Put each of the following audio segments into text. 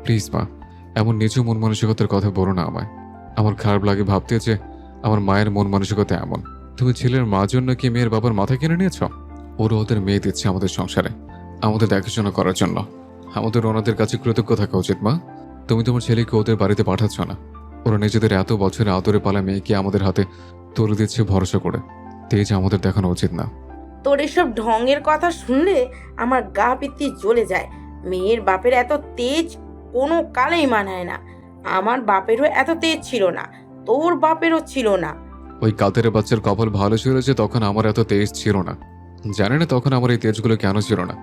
Please মা, এমন নিচু মন মানসিকতার কথা বলো না আমায়। আমার খারাপ লাগে ভাবতে যে আমার মায়ের মন মানসিকতা এমন। তুমি ছেলের মার জন্য কি মেয়ের বাবার মাথা কিনে নিয়েছ? ওরা ওদের মেয়ে দিচ্ছে আমাদের সংসারে, আমাদের দেখাশোনা করার জন্য। আমাদের ওনাদের কাছে কৃতজ্ঞ থাকা উচিত মা। তুমি তোমার ছেলেকে ওদের বাড়িতে পাঠাচ্ছ না। ওরা নিজেদের এত বছরে আদরে পালা মেয়েকে আমাদের হাতে তুলে দিচ্ছে ভরসা করে। তেজ আমাদের দেখানো উচিত না। তোর এসব ঢঙের কথা শুনলে আমার গা পিত্তি জ্বলে যায়। মেয়ের বাপের এত তেজ কোনো কালেই মানায় না। আমার বাপেরও এত তেজ ছিল না, তোর বাপেরও ছিল না। ওই কাতের বাচ্চার কপাল ভালো ছিল যে তখন আমার এত তেজ ছিল না। জানি না তখন আমার এই তেজগুলো কেন ছিল না।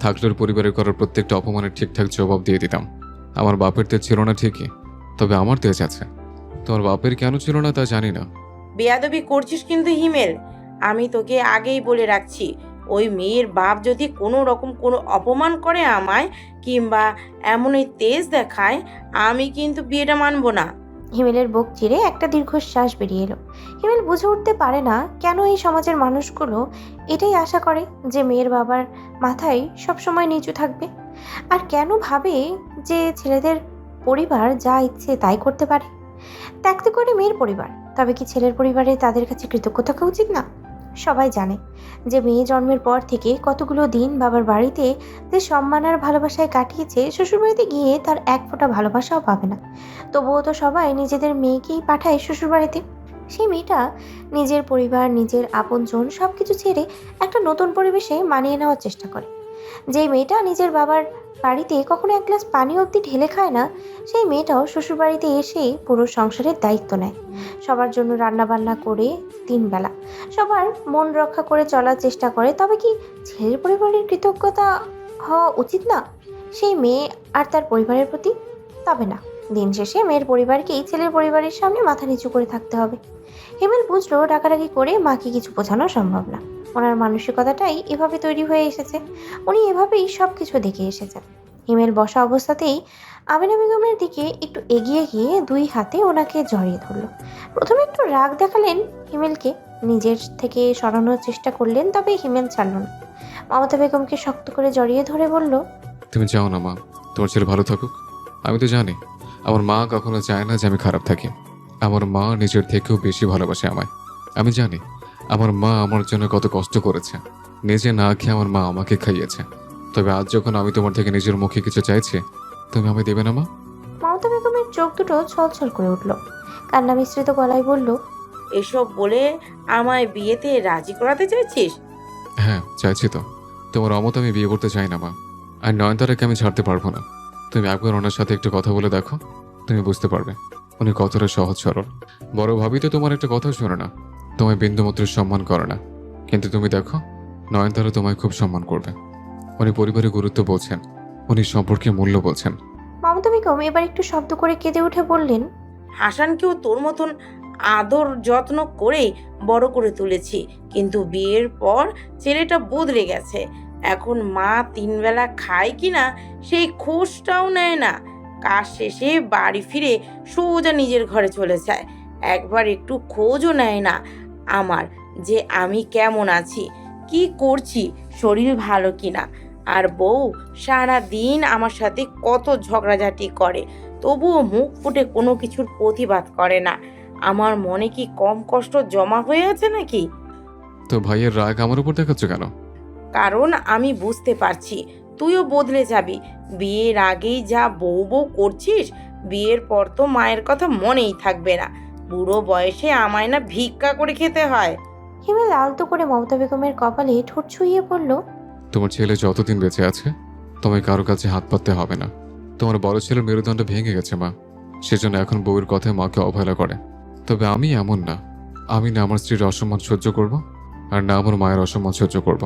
থাকলে ওর পরিবারের করার প্রত্যেকটা অপমানের ঠিকঠাক জবাব দিয়ে দিতাম। আমার বাপের তেজ ছিল না ঠিকই, তবে আমার তেজ আছে। তোমার বাপের কেন ছিল না তা জানি না। বেয়াদবি করছিস কিন্তু হিমেল। আমি তোকে আগেই বলে রাখছি, ওই মেয়ের বাপ যদি কোনো রকম কোনো অপমান করে আমায়, কিংবা এমনই তেজ দেখায়, আমি কিন্তু বিয়েটা মানবো না। হিমেলের বুক চিরে একটা দীর্ঘশ্বাস বেরিয়ে এলো। হিমেল বুঝে উঠতে পারে না কেন এই সমাজের মানুষগুলো এটাই আশা করে যে মেয়ের বাবার মাথায় সবসময় নিচু থাকবে, আর কেন ভাবে যে ছেলেদের পরিবার যা ইচ্ছে তাই করতে পারে। ত্যাগ করে মেয়ের পরিবার, তবে কি ছেলের পরিবারে তাদের কাছে কৃতজ্ঞ থাকা উচিত না? সবাই জানে যে মেয়ে জন্মের পর থেকে কতগুলো দিন বাবার বাড়িতে যে সম্মান আর ভালোবাসায় কাটিয়েছে, শ্বশুরবাড়িতে গিয়ে তার এক ফোঁটা ভালোবাসাও পাবে না। তবুও তো সবাই নিজেদের মেয়েকেই পাঠায় শ্বশুরবাড়িতে। সেই মেয়েটা নিজের পরিবার, নিজের আপনজন সব কিছু ছেড়ে একটা নতুন পরিবেশে মানিয়ে নেওয়ার চেষ্টা করে। যেই মেয়েটা নিজের বাবার বাড়িতে কখনো এক গ্লাস পানি অবধি ঢেলে খায় না, সেই মেয়েটাও শ্বশুরবাড়িতে এসে পুরো সংসারের দায়িত্ব নেয়। সবার জন্য রান্না বান্না করে 3 বেলা সবার মন রক্ষা করে চলার চেষ্টা করে। তবে কি ছেলের পরিবারের কৃতজ্ঞতা হওয়া উচিত না সেই মেয়ে আর তার পরিবারের প্রতি? তবে না, দিন শেষে মেয়ের পরিবারকেই ছেলের পরিবারের সামনে মাথা নিচু করে থাকতে হবে। হিমেল বুঝলো ডাকাডাকি করে মাকে কিছু বোঝানো সম্ভব না। ওনার মানসিকতাটাই এভাবে তৈরি হয়ে এসেছে, উনি এভাবেই সব কিছু দেখে এসেছেন। হিমেল বসা অবস্থাতেই আমিনা বেগমের দিকে একটু এগিয়ে গিয়ে 2 হাতে ওনাকে জড়িয়ে ধরল। প্রথমে একটু রাগ দেখালেন হিমেলকে, নিজের থেকে সরানোর চেষ্টা করলেন, তবে হিমেল ছাড়ল না। মমতা বেগমকে শক্ত করে জড়িয়ে ধরে বলল, তুমি চাও না মা তোমার ছেলে ভালো থাকুক? আমি তো জানি আমার মা কখনো চায় না যে আমি খারাপ থাকি। আমার মা নিজের থেকেও বেশি ভালোবাসে আমায়। আমি জানি আমার মা আমার জন্য কত কষ্ট করেছে। নিজে না খেয়ে আমার মা আমাকে খাইয়েছে। তবে আজ যখন আমি তোমার থেকে নিজের মুখে কিছু চাইছি, তুমি আমায় দেবে না মা? মমতা বেগমের চোখ দুটো ছলছল করে উঠল। কান্না মিশ্রিত গলায় বলল, এসব বলে আমায় বিয়েতে রাজি করাতে চাইছিস? হ্যাঁ চাইছি তো। তোমার অমত আমি বিয়ে করতে চাই না মা। আর নয়নতারাকে আমি ছাড়তে পারবো না। তুমি একবার ওনার সাথে একটু কথা বলে দেখো, তুমি বুঝতে পারবে উনি কতটা সহজ সরল। বড় ভাবি তো তোমার একটা কথা শোনে না, তোমায় বিন্দুমাত্র সম্মান করে না। কিন্তু তুমি দেখো নয়নতারা তোমায় খুব সম্মান করবে। উনি পরিবারের গুরুত্ব বলছেন, উনি সম্পর্কে মূল্য বলছেন। মমতা বেগম এবার একটু শব্দ করে কেঁদে উঠে বললেন, হাসানকেও তোর মতন আদর যত্ন করেই বড় করে তুলেছি, কিন্তু বিয়ের পর ছেলেটা বদলে গেছে। এখন মা 3 বেলা খায় কিনা সেই খোঁজটাও নেয় না। কাজ শেষে বাড়ি ফিরে সোজা নিজের ঘরে চলে যায়। একবার একটু খোঁজও নেয় না আমার, যে আমি কেমন আছি, কি করছি, শরীর ভালো কিনা। আর বউ সারা দিন আমার সাথে কত ঝগড়াঝাটি করে, তবুও মুখ ফুটে কোনো কিছুর প্রতিবাদ করে না। আমার মনে কি কম কষ্ট জমা হয়ে আছে নাকি? তো ভাইয়ের রাগ আমার উপর দেখাচ্ছ কেন? কারণ আমি বুঝতে পারছি তুইও বদলে যাবি। বিয়ের আগেই যা বউ বউ করছিস, বিয়ের পর তো মায়ের কথা মনেই থাকবে না। বুড়ো বয়সে আমায় না ভিক্ষা করে খেতে হয়। হিমেল আলতো করে মমতা বেগমের কপালে ঠোঁট ছুঁয়ে বলল, তোমার ছেলে যতদিন বেঁচে আছে তোমায় কারো কাছে হাত পাততে হবে না। তোমার বড় ছেলের মেরুদণ্ড ভেঙে গেছে মা, সেজন্য এখন বউয়ের কথায় মাকে অবহেলা করে। তবে আমি এমন না, আমি না আমার স্ত্রীর অসম্মান সহ্য করব, আর না আমার মায়ের অসম্মান সহ্য করব।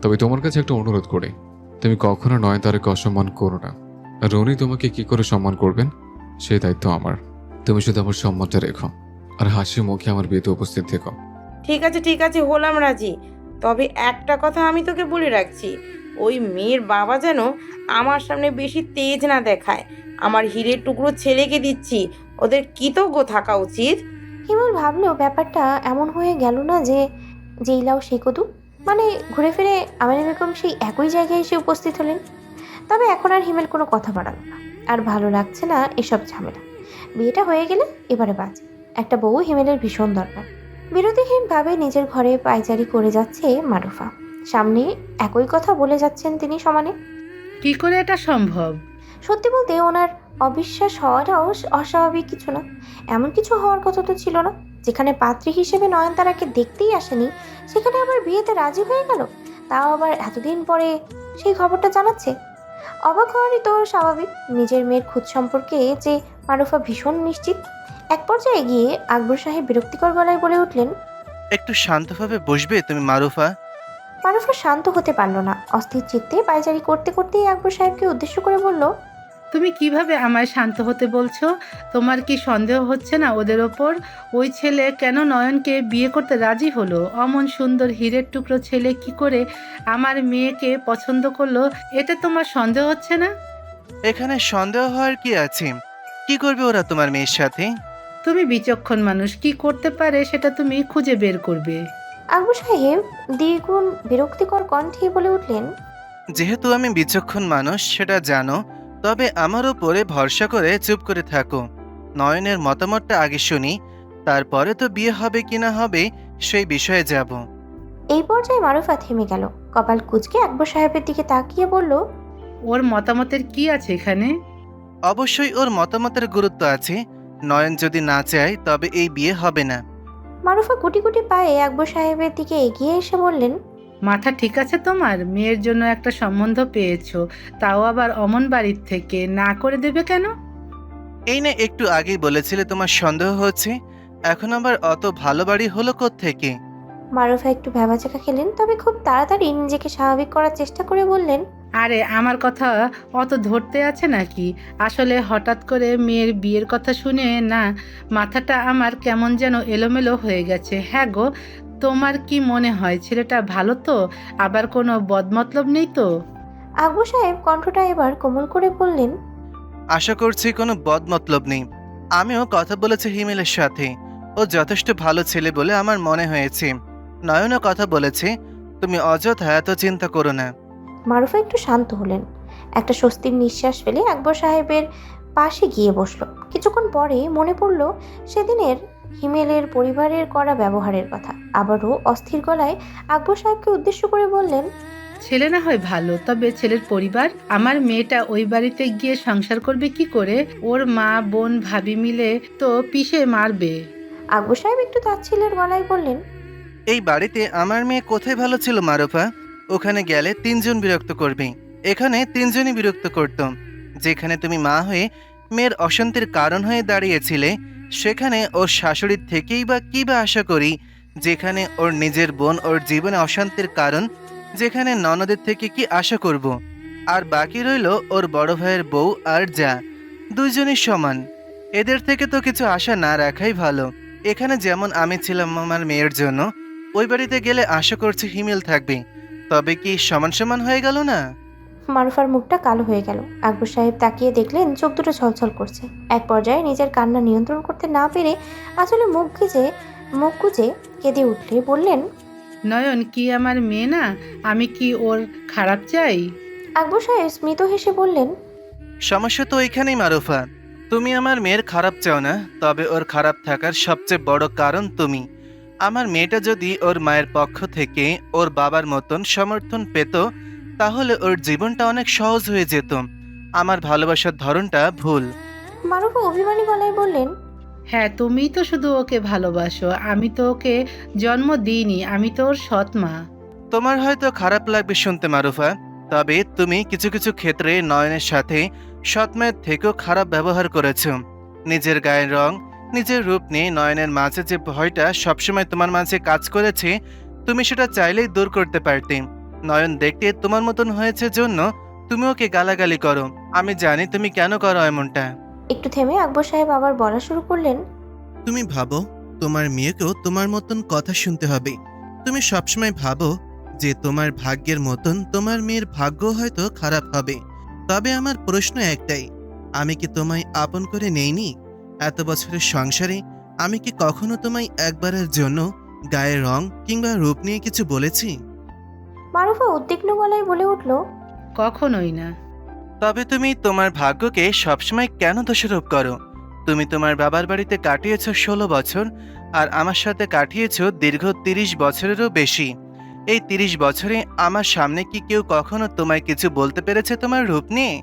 তবে তোমার কাছে একটা অনুরোধ করি, তুমি কখনো নয়নতারাকে অসম্মান করো না। আর উনি তোমাকে কি করে সম্মান করবেন সেই দায়িত্ব আমার। তুমি শুধু আমার সম্মানটা রেখো, আর হাসি মুখে আমার বিয়েতে উপস্থিত থেকো। ঠিক আছে ঠিক আছে, হলাম রাজি। তবে একটা কথা আমি তোকে বলে রাখছি, ওই মেয়ের বাবা যেন আমার সামনে বেশি তেজ না দেখায়। আমার হীরের টুকরো ছেলেকে দিচ্ছি, ওদের কৃতজ্ঞ থাকা উচিত। হিমেল ভাবলো ব্যাপারটা এমন হয়ে গেল না যে যেই লাউ সেই কদু, মানে ঘুরে ফিরে আমিনা বেগম সেই একই জায়গায় এসে উপস্থিত হলেন। তবে এখন আর হিমেল কোনো কথা বাড়াল না। আর ভালো লাগছে না এসব ঝামেলা। বিয়েটা হয়ে গেলে এবারে বাঁচে। একটা বউ হিমেলের ভীষণ দরকার। বিরতিহীনভাবে নিজের ঘরে পায়চারি করে যাচ্ছে মারুফা। সামনে একই কথা বলে যাচ্ছেন তিনি সমানে। কি করে এটা সম্ভব? সত্যি বলতে ওনার অবিশ্বাস হওয়াটাও অস্বাভাবিক কিছু না। এমন কিছু হওয়ার কথা তো ছিল না। যেখানে পাত্রী হিসেবে নয়নতারাকে দেখতেই আসেনি, সেখানে আবার বিয়েতে রাজি হয়ে গেল, তাও আবার এতদিন পরে সেই খবরটা জানাচ্ছে। অবাক হওয়ারই তো স্বাভাবিক। নিজের মেয়ের খুঁত সম্পর্কে যে মারুফা ভীষণ নিশ্চিত। এক পর্যায়ে গিয়ে আকবর সাহেব বিরক্তিকর গলায় বলে উঠলেন। একটু শান্তভাবে বসবে তুমি মারুফা? মারুফা শান্ত হতে পারল না। অস্থির চিত্তে পায়চারি করতে করতেই আকবর সাহেবকে উদ্দেশ্য করে বলল, তুমি কিভাবে আমায় শান্ত হতে বলছো? তোমার কি সন্দেহ হচ্ছে না ওদের ওপর? ওই ছেলে কেন নয়নকে বিয়ে করতে রাজি হলো? অমন সুন্দর হীরের টুকরো ছেলে কি করে আমার মেয়েকে পছন্দ করলো, এতে তোমার সন্দেহ হচ্ছে না? এখানে সন্দেহ হওয়ার কি আছে? কি করবে ওরা তোমার মেয়ের সাথে? তুমি বিচক্ষণ মানুষ, কি করতে পারে সেটা তুমি খুঁজে বের করবে। আকবর সাহেব দ্বিগুণ বিরক্তিকর কণ্ঠে বলে উঠলেন, যেহেতু আমি বিচক্ষণ মানুষ সেটা জানো, তবে আমার উপরে ভরসা করে চুপ করে থাকো। নয়নের মতামতটা আগে শুনি, তারপরে তো বিয়ে হবে কি না হবে সেই বিষয়ে যাব। এই পর্যায়ে মারুফা থেমে গেল। কপাল কুঁচকে আকবর সাহেবের দিকে তাকিয়ে বলল, ওর মতামতের কি আছে এখানে? অবশ্যই ওর মতামতের গুরুত্ব আছে। নয়ন যদি না চায় তবে এই বিয়ে হবে না। মারুফা গুটি গুটি পায়ে আকবর সাহেবের দিকে এগিয়ে এসে বললেন, মাথা ঠিক আছে তোমার? মেয়ের জন্য একটা সম্বন্ধ পেয়েছো, তাও আবার অমন বাড়ির থেকে, না করে দেবে কেন? এই না একটু আগেই বলেছিলে তোমার সন্দেহ হচ্ছে, এখন আবার অত ভালো বাড়ি হলো কোত্থেকে? মারুফা একটু ভ্যাবাচাকা খেলেন, তবে খুব তাড়াতাড়ি নিজেকে স্বাভাবিক করার চেষ্টা করে বললেন, আরে আমার কথা অত ধরতে আছে নাকি? আসলে হঠাৎ করে মেয়ের বিয়ের কথা শুনে না মাথাটা আমার কেমন যেন এলোমেলো হয়ে গেছে। হ্যাঁ গো, তোমার কি মনে হয় ছেলেটা ভালো তো? আবার কোনো বদমতলব নেই তো? আকবর সাহেব কণ্ঠটা এবার কোমল করে বললেন, আশা করছি কোনো বদমতলব নেই। আমিও কথা বলেছি হিমেলের সাথে, ও যথেষ্ট ভালো ছেলে বলে আমার মনে হয়েছে। নয়নও কথা বলেছে। তুমি অযথা এত চিন্তা করো না। মারুফা একটু শান্ত হলেন। একটা স্বস্তির নিঃশ্বাস ফেলে আকবর সাহেবের পাশে গিয়ে বসল। কিছুক্ষণ পরে মনে পড়ল সেদিনের হিমেলের পরিবারের করা ব্যবহারের কথা। আবারও অস্থির গলায় আকবর সাহেবকে উদ্দেশ্য করে বললেন, ছেলে না হয় ভালো, তবে ছেলের পরিবার? আমার মেয়েটা ওই বাড়িতে গিয়ে সংসার করবে কি করে? ওর মা বোন ভাবি মিলে তো পিষে মারবে। আকবর সাহেব একটু তাচ্ছিল্যের গলায় বললেন, এই বাড়িতে আমার মেয়ে কোথায় ভালো ছিল মারুফা? ওখানে গেলে তিনজন বিরক্ত করবে, এখানে তিনজনই বিরক্ত করত। যেখানে তুমি মা হয়ে মেয়ের অশান্তির কারণ হয়ে দাঁড়িয়েছিলে, সেখানে ওর শাশুড়ির থেকেই বা কী বা আশা করি? যেখানে ওর নিজের বোন ওর জীবনে অশান্তির কারণ, যেখানে ননদের থেকে কি আশা করব? আর বাকি রইল ওর বড় ভাইয়ের বউ আর যা, দুইজনই সমান। এদের থেকে তো কিছু আশা না রাখাই ভালো। এখানে যেমন আমি ছিলাম আমার মেয়ের জন্য, ওই বাড়িতে গেলে আশা করছি হিমেল থাকবে। তবে কি সমান সমান হয়ে গেল না? মারুফার মুখটা কালো হয়ে গেল। আকবর সাহেব তাকিয়ে দেখলেন চোখ দুটো ছলছল করছে। এক পর্যায়ে নিজের কান্না নিয়ন্ত্রণ করতে না পেরে আসলে মুখ গুজে কেঁদে উঠলে বললেন, নয়ন কি আমার মেয়ে না? আমি কি ওর খারাপ চাই? আকবর সাহেব স্মিত হেসে বললেন, সমস্যা তো এখানেই মারুফা। তুমি আমার মেয়ের খারাপ চাও না, তবে ওর খারাপ থাকার সবচেয়ে বড় কারণ তুমি। আমার মেয়েটা যদি ওর মায়ের পক্ষ থেকে ওর বাবার মতন সমর্থন পেত, তাহলে ওর জীবনটা অনেক সহজ হয়ে যেত। আমার ভালোবাসার ধরনটা ভুল। মারুফা অভিমানী গলায় বললেন, হ্যাঁ, তুমিই তো শুধু ওকে ভালোবাসো, আমি তো ওকে জন্ম দিইনি, আমি তো ওর সৎ মা। তোমার হয়তো খারাপ লাগবে শুনতে মারুফা, তবে তুমি কিছু কিছু ক্ষেত্রে নয়নের সাথে সৎমায়ের থেকেও খারাপ ব্যবহার করেছ। নিজের গায়ের রং, নিজের রূপ নিয়ে নয়নের মাঝে যে ভয়টা সবসময় তোমার মাঝে কাজ করেছে, তুমি সেটা চাইলেই দূর করতে পারতে। নয়ন দেখতে তোমার মতন হয়েছে জন্য তুমি ওকে গালাগালি করো। আমি জানি তুমি কেন করো এমনটা। একটু থেমে আকবর সাহেব আবার বলা শুরু করলেন, তুমি ভাবো তোমার মেয়েকেও তোমার মতন কথা শুনতে হবে। তুমি সবসময় ভাবো যে তোমার ভাগ্যের মতন তোমার মেয়ের ভাগ্য হয়তো খারাপ হবে। তবে আমার প্রশ্ন একটাই, আমি কি তোমায় আপন করে নেইনি? এত বছরের সংসারে আমি কি কখনো তোমায় একবারের জন্য গায়ের রং কিংবা রূপ নিয়ে কিছু বলেছি? মারুফা উদ্বিগ্ন গলায় বলে উঠল, কখনোই না। তবে তুমি তোমার ভাগ্যকে সবসময় কেন দোষারোপ করো? তুমি তোমার বাবার বাড়িতে কাটিয়েছ 16 বছর, আর আমার সাথে কাটিয়েছ দীর্ঘ 30 বছরেরও বেশি। এই 30 বছরে আমার সামনে কি কেউ কখনো তোমায় কিছু বলতে পেরেছে তোমার রূপ নিয়ে?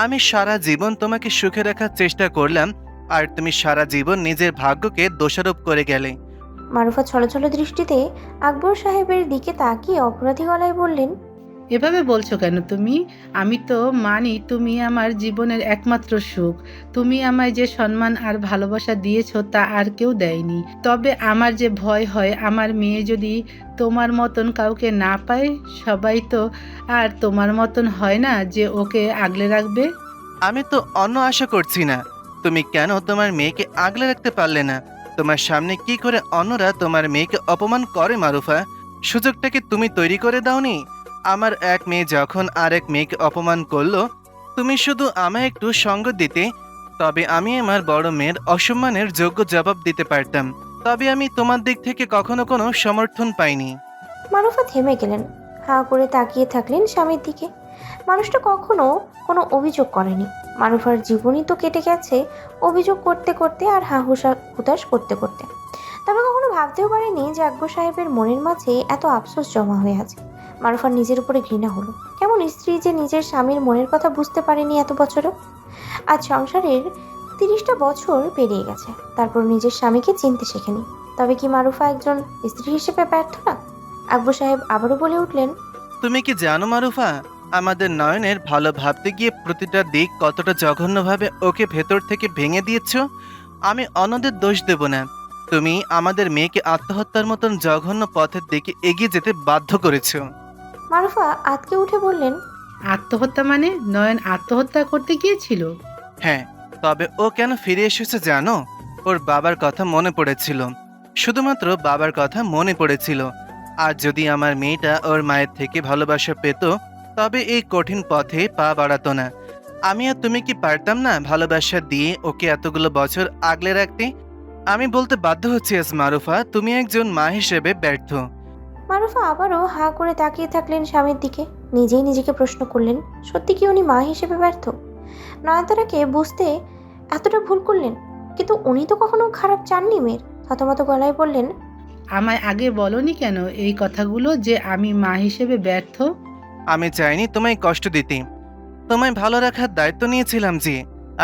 আমি সারা জীবন তোমাকে সুখে রাখার চেষ্টা করলাম, আর তুমি সারা জীবন নিজের ভাগ্যকে দোষারোপ করে গেলে। মারুফা ছলছল দৃষ্টিতে আকবর সাহেবের দিকে তাকিয়ে অপরাধী গলায় বললেন, এভাবে বলছো কেন তুমি? আমি তো মানি তুমি আমার জীবনের একমাত্র সুখ। তুমি আমায় যে সম্মান আর ভালোবাসা দিয়েছো তা আর কেউ দেয়নি। তবে আমার যে ভয় হয়, আমার মেয়ে যদি তোমার মতন কাউকে না পায়। সবাই তো আর তোমার মতন হয় না যে ওকে আগলে রাখবে। আমি তো অন্য আশা করছি না। তুমি কেন তোমার মেয়েকে আগলে রাখতে পারলে না? তোমার সামনে কি করে অন্যরা তোমার মেয়েকে অপমান করে মারুফা? সুযোগটাকে তুমি তৈরি করে দাওনি? আমার এক মেয়ে যখন আর এক মেয়েকে অপমান করলো, তুমি শুধু আমায় একটু সঙ্গ দিতে, তবে আমি আমার বড় মেয়ের অসম্মানের যোগ্য জবাব দিতে পারতাম। তবে আমি তোমার দিক থেকে কখনো কোনো সমর্থন পাইনি। মারুফা থেমে গেলেন। হাঁ করে তাকিয়ে থাকলেন স্বামীর দিকে। মানুষটা কখনো কোনো অভিযোগ করেনি। মারুফার জীবনই তো কেটে গেছে অভিযোগ করতে করতে আর হুতাশ করতে করতে। তবে কখনো ভাবতেও পারেনি যে আকবর সাহেবের মনের মাঝে এত আফসোস জমা হয়ে আছে। মারুফার নিজের উপরে ঘৃণা হলো। কেমন স্ত্রী যে নিজের স্বামীর মনের কথা বুঝতে পারেনি এত বছরও। আজ সংসারের 30টা বছর পেরিয়ে গেছে, তারপর নিজের স্বামীকে চিনতে শেখেনি। তবে কি মারুফা একজন স্ত্রী হিসেবে ব্যর্থ না? আকবর সাহেব আবারও বলে উঠলেন, তুমি কি জানো মারুফা, আমাদের নয়নের ভালো ভাবতে গিয়ে প্রতিটা দিক কতটা জঘন্যভাবে ওকে ভেতর থেকে ভেঙে দিয়েছ? আমি অন্যদের দোষ দেব না। তুমি আমাদের মেয়েকে আত্মহত্যার মতন জঘন্য পথের দিকে এগিয়ে যেতে বাধ্য করেছ। মারুফা আতকে উঠে বললেন, আত্মহত্যা মানে? নয়ন আত্মহত্যা করতে গিয়েছিল? হ্যাঁ, তবে ও কেন ফিরে এসেছে জানো? ওর বাবার কথা মনে পড়েছিল। শুধুমাত্র বাবার কথা মনে পড়েছিল। আর যদি আমার মেয়েটা ওর মায়ের থেকে ভালোবাসা পেত, তবে এই কঠিন পথে পা বাড়াতো না। আমি আর তুমি কি পারতাম না ভালোবাসা দিয়ে ওকে এতগুলো বছর আগলে রাখতে? আমি বলতে বাধ্য হচ্ছি মারুফা, তুমি একজন মা হিসেবে ব্যর্থ। মারুফা আবারও হাঁ করে তাকিয়ে থাকলেন স্বামীর দিকে। নিজেই নিজেকে প্রশ্ন করলেন, সত্যি কি উনি মা হিসেবে ব্যর্থ? নয়নতারাকে বুঝতে এতটা ভুল করলেন? কিন্তু উনি তো কখনো খারাপ চাননি মেয়ের। থতমত গলায় বললেন, আমায় আগে বলনি কেন এই কথাগুলো যে আমি মা হিসেবে ব্যর্থ? আমি চাইনি তোমায় কষ্ট দিতে। তোমায় ভালো রাখার দায়িত্ব নিয়েছিলাম যে।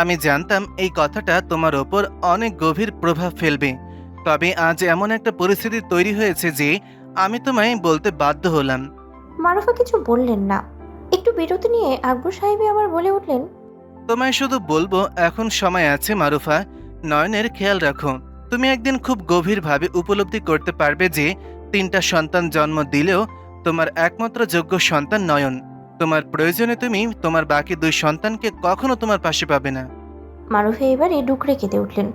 আমি জানতাম এই কথাটা তোমার ওপর অনেক গভীর প্রভাব ফেলবে। তবে আজ এমন একটা পরিস্থিতি তৈরি হয়েছে যে আমি তোমায় বলতে বাধ্য হলাম। মারুফা কিছু বললেন না। একটু বিরতি নিয়ে আকবর সাহেব আবার বলে উঠলেন, তোমায় শুধু বলবো, এখন সময় আছে মারুফা, নয়নের খেয়াল রাখো। তুমি একদিন খুব গভীরভাবে উপলব্ধি করতে পারবে যে 3টা সন্তান জন্ম দিলেও তোমার একমাত্র যোগ্য সন্তান নয়ন। তোমার প্রয়োজনে তুমি তোমার বাকি 2 সন্তানকে কখনো তোমার পাশে পাবে না। মারুফা এবারে ডুকরে কেঁদে উঠলেন।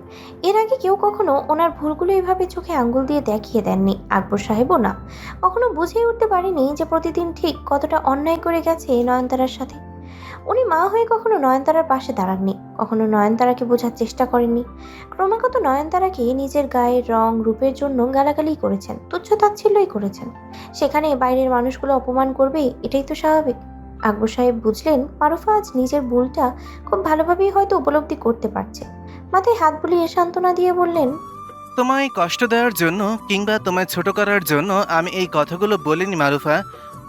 এর আগে কেউ কখনো ওনার ভুলগুলো এভাবে চোখে আঙ্গুল দিয়ে দেখিয়ে দেননি, আকবর সাহেবও না। কখনো বুঝেই উঠতে পারেনি যে প্রতিদিন ঠিক কতটা অন্যায় করে গেছে নয়নতারার সাথে। উনি মা হয়ে কখনো নয়নতারার পাশে দাঁড়াননি, কখনো নয়নতারাকে বোঝার চেষ্টা করেননি। ক্রমাগত নয়নতারাকে নিজের গায়ের রং রূপের জন্য গালাগালি করেছেন, তুচ্ছ-তাচ্ছিল্যই করেছেন। সেখানে বাইরের মানুষগুলো অপমান করবে, এটাই তো স্বাভাবিক। আকবর সাহেব বুঝলেন মারুফা আজ নিজের ভুলটা খুব ভালোভাবেই হয়তো উপলব্ধি করতে পারছে। মাথায় হাত বুলিয়ে সান্ত্বনা দিয়ে বললেন, তোমায় কষ্ট দেওয়ার জন্য কিংবা তোমায় ছোট করার জন্য আমি এই কথাগুলো বলিনি মারুফা।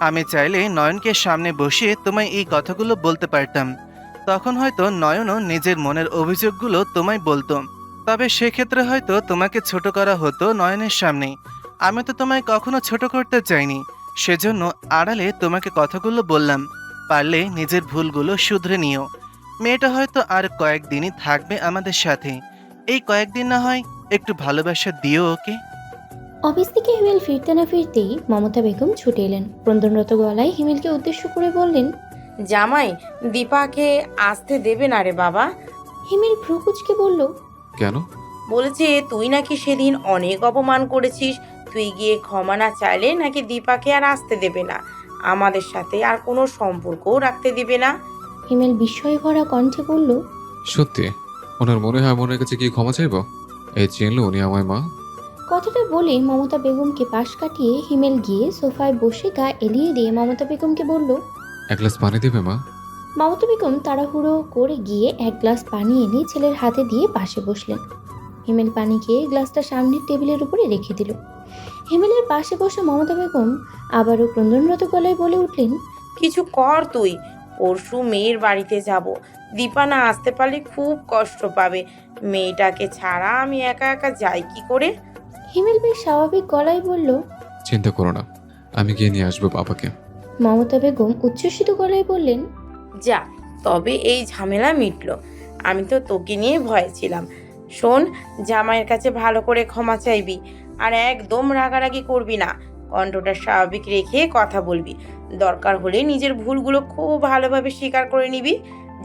আমি চাইলে নয়নকে সামনে বসিয়ে তোমায় এই কথাগুলো বলতে পারতাম। তখন হয়তো নয়নও নিজের মনের অভিযোগগুলো তোমায় বলতো। তবে সেক্ষেত্রে হয়তো তোমাকে ছোট করা হতো নয়নের সামনে। আমি তো তোমায় কখনো ছোট করতে চাইনি, সেজন্য আড়ালে তোমাকে কথাগুলো বললাম। পারলে নিজের ভুলগুলো শুধরে নিও। মেয়েটা হয়তো আর কয়েকদিনই থাকবে আমাদের সাথে। এই কয়েকদিন না হয় একটু ভালোবাসা দিও ওকে। অফিস থেকে হিমেল ফিরতে না ফিরতেই মমতা বেগম ছুটে এলেন। ক্রন্দনরত গলায় হিমেলকে উদ্দেশ্য করে বললেন, জামাই, দীপাকে আসতে দেবে না রে বাবা। হিমেল ভ্রুকুচকে বলল, কেন? বলেছে তুই নাকি সেদিন অনেক অপমান করেছিস, তুই গিয়ে ক্ষমা না চাইলে নাকি দীপাকে আর আসতে দেবে না, আমাদের সাথে আর কোনো সম্পর্কও রাখতে দিবে না। হিমেল বিস্ময় ভরা কণ্ঠে বলল, সত্যি? ওনার মনে হয় মনের কাছে কি ক্ষমা চাইব? এই চিনল উনি আমার মা? কথাটা বলে মমতা বেগমকে পাশ কাটিয়ে হিমেল গিয়ে সোফায় বসে গা এলিয়ে দিয়ে মমতা বেগমকে বলল, 1 গ্লাস পানি দেবে মা? মমতা বেগম তাড়াহুড়ো করে গিয়ে এক গ্লাস পানি এনে ছেলের হাতে দিয়ে পাশে বসলেন। হিমেল পানি খেয়ে গ্লাসটা সামনের টেবিলের উপরে রেখে দিল। হিমেলের পাশে বসে মমতা বেগম আবারও ক্রন্দনরত গলায় বলে উঠলেন, কিছু কর তুই। পরশু মেয়ের বাড়িতে যাব। দীপা না আসতে পারলে খুব কষ্ট পাবে। মেয়েটাকে ছাড়া আমি একা একা যাই কি করে? হিমেল বেশ স্বাভাবিক গলায় বলল। চিন্তা করো না, আমি গিয়ে নিয়ে আসবো বাবাকে। মমতা বেগম উচ্ছ্বসিত গলায় বললেন, যা, তবে এই ঝামেলা মিটলো। আমি তো তোকে নিয়ে ভয়ে ছিলাম। শোন, জামাইয়ের কাছে ভালো করে ক্ষমা চাইবি, আর একদম রাগারাগি করবি না। কণ্ঠটা স্বাভাবিক রেখে কথা বলবি। দরকার হলে নিজের ভুলগুলো খুব ভালোভাবে স্বীকার করে নিবি।